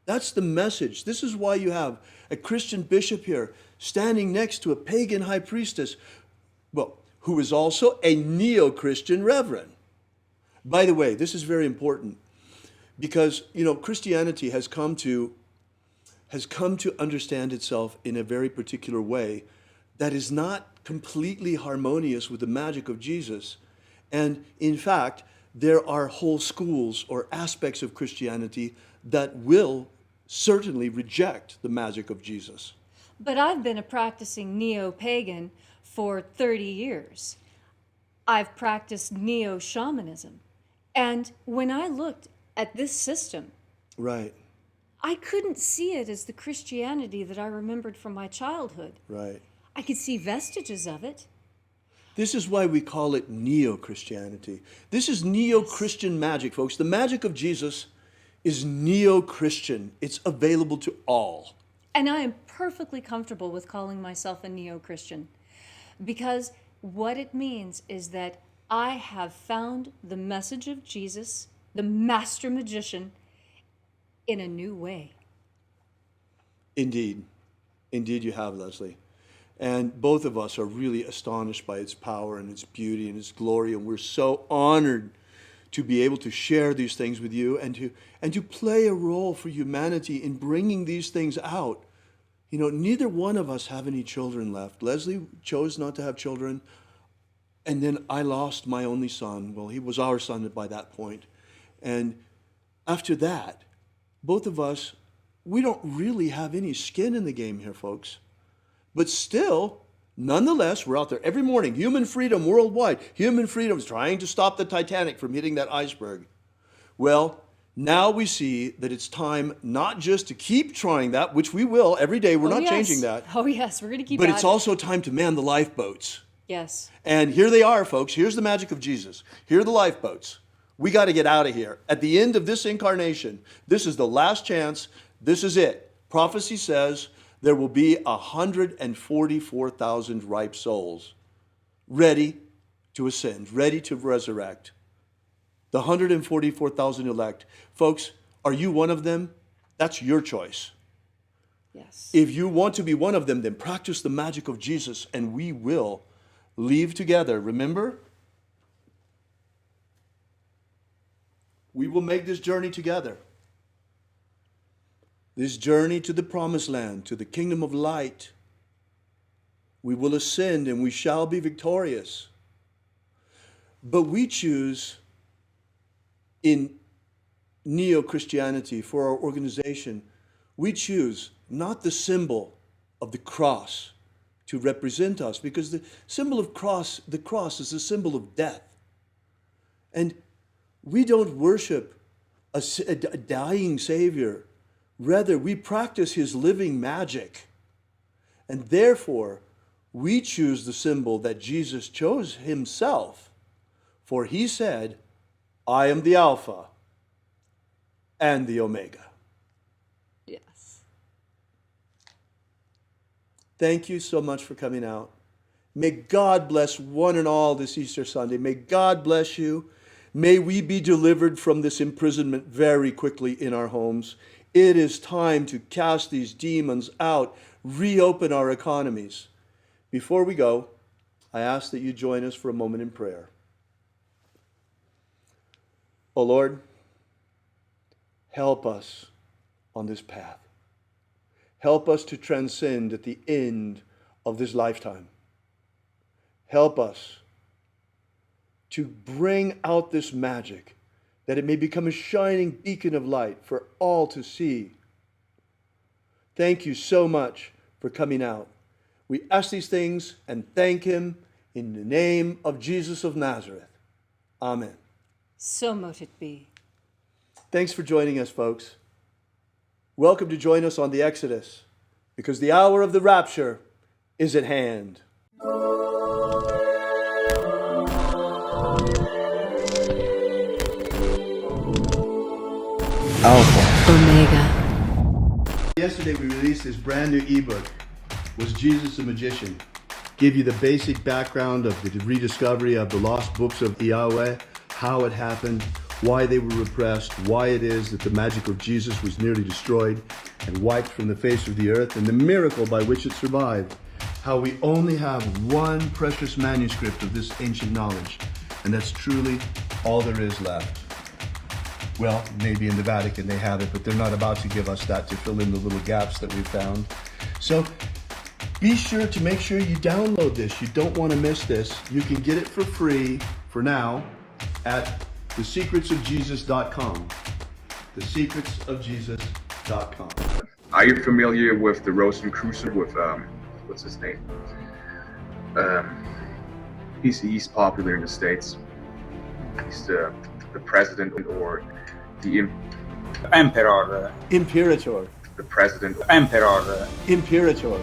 That's the message. This is why you have a Christian bishop here standing next to a pagan high priestess, well, who is also a neo-Christian reverend. By the way, this is very important because, you know, Christianity has come to understand itself in a very particular way that is not completely harmonious with the magic of Jesus. And in fact, there are whole schools or aspects of Christianity that will certainly reject the magic of Jesus. But I've been a practicing neo-pagan for 30 years. I've practiced neo-shamanism. And when I looked at this system, Right, I couldn't see it as the Christianity that I remembered from my childhood. right. I could see vestiges of it. This is why we call it neo-Christianity. This is neo-Christian magic, folks. The magic of Jesus is neo-Christian. It's available to all. And I am perfectly comfortable with calling myself a neo-Christian, because what it means is that I have found the message of Jesus, the master magician, in a new way. Indeed. Indeed you have, Leslie. And both of us are really astonished by its power and its beauty and its glory, and we're so honored to be able to share these things with you and to play a role for humanity in bringing these things out. You know, neither one of us have any children left. Leslie chose not to have children, and then I lost my only son. Well, he was our son by that point. And after that, both of us, we don't really have any skin in the game here, folks. But still, nonetheless, we're out there every morning. Human freedom worldwide. Human freedom is trying to stop the Titanic from hitting that iceberg. Well, now we see that it's time not just to keep trying that, which we will every day. We're not changing that. Oh, yes, we're going to keep But at it's it. also time to man the lifeboats. Yes. And here they are, folks. Here's the magic of Jesus. Here are the lifeboats. We got to get out of here. At the end of this incarnation, this is the last chance. This is it. Prophecy says there will be 144,000 ripe souls ready to ascend, ready to resurrect. The 144,000 elect. Folks, are you one of them? That's your choice. Yes. If you want to be one of them, then practice the magic of Jesus, and we will leave together. Remember? We will make this journey together. This journey to the promised land, to the kingdom of light. We will ascend and we shall be victorious. But we choose in Neo-Christianity for our organization, we choose not the symbol of the cross to represent us, because the symbol of the cross is a symbol of death. And we don't worship a dying Savior. Rather, we practice his living magic. And therefore, we choose the symbol that Jesus chose himself. For he said, I am the Alpha and the Omega. Yes. Thank you so much for coming out. May God bless one and all this Easter Sunday. May God bless you. May we be delivered from this imprisonment very quickly in our homes. It is time to cast these demons out, reopen our economies. Before we go, I ask that you join us for a moment in prayer. Oh Lord, help us on this path. Help us to transcend at the end of this lifetime. Help us to bring out this magic, that it may become a shining beacon of light for all to see. Thank you so much for coming out. We ask these things and thank him in the name of Jesus of Nazareth. Amen. So mote it be. Thanks for joining us, folks. Welcome to join us on the Exodus, because the hour of the rapture is at hand. Alpha Omega. Yesterday we released this brand new ebook, Was Jesus a Magician? Give you the basic background of the rediscovery of the lost books of Yahweh, how it happened, why they were repressed, why it is that the magic of Jesus was nearly destroyed and wiped from the face of the earth, and the miracle by which it survived. How we only have one precious manuscript of this ancient knowledge, and that's truly all there is left. Well, maybe in the Vatican they have it, but they're not about to give us that to fill in the little gaps that we found. So be sure to make sure you download this. You don't want to miss this. You can get it for free for now at thesecretsofjesus.com. Thesecretsofjesus.com. Are you familiar with the Rosicrucian with what's his name? He's popular in the States. He's the president or the Emperor. Imperator. the president. Emperor. Imperator.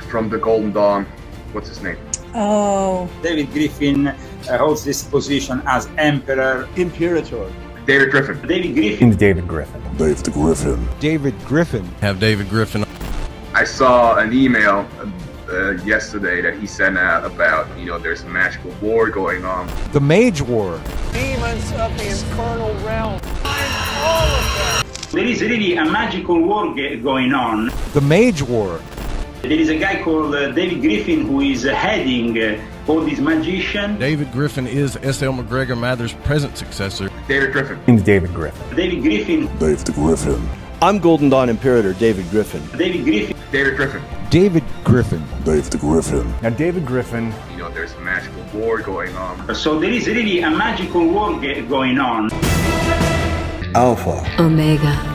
From the Golden Dawn. What's his name? Oh. David Griffin holds this position as Emperor. Imperator. David Griffin. David Griffin. David Griffin. David Griffin. David Griffin. Have David Griffin. I saw an email yesterday that he sent out about, there's a magical war going on. The Mage War. Demons of the infernal realm. All of them. There is really a magical war going on. The Mage War. There is a guy called David Griffin who is heading all these magicians. David Griffin is S.L. McGregor Mather's present successor. David Griffin. David Griffin. David Griffin. David Griffin. I'm Golden Dawn Imperator David Griffin. David Griffin. David Griffin. David Griffin. David Griffin. Now David Griffin. There's a magical war going on. So there is really a magical war going on. Alpha Omega.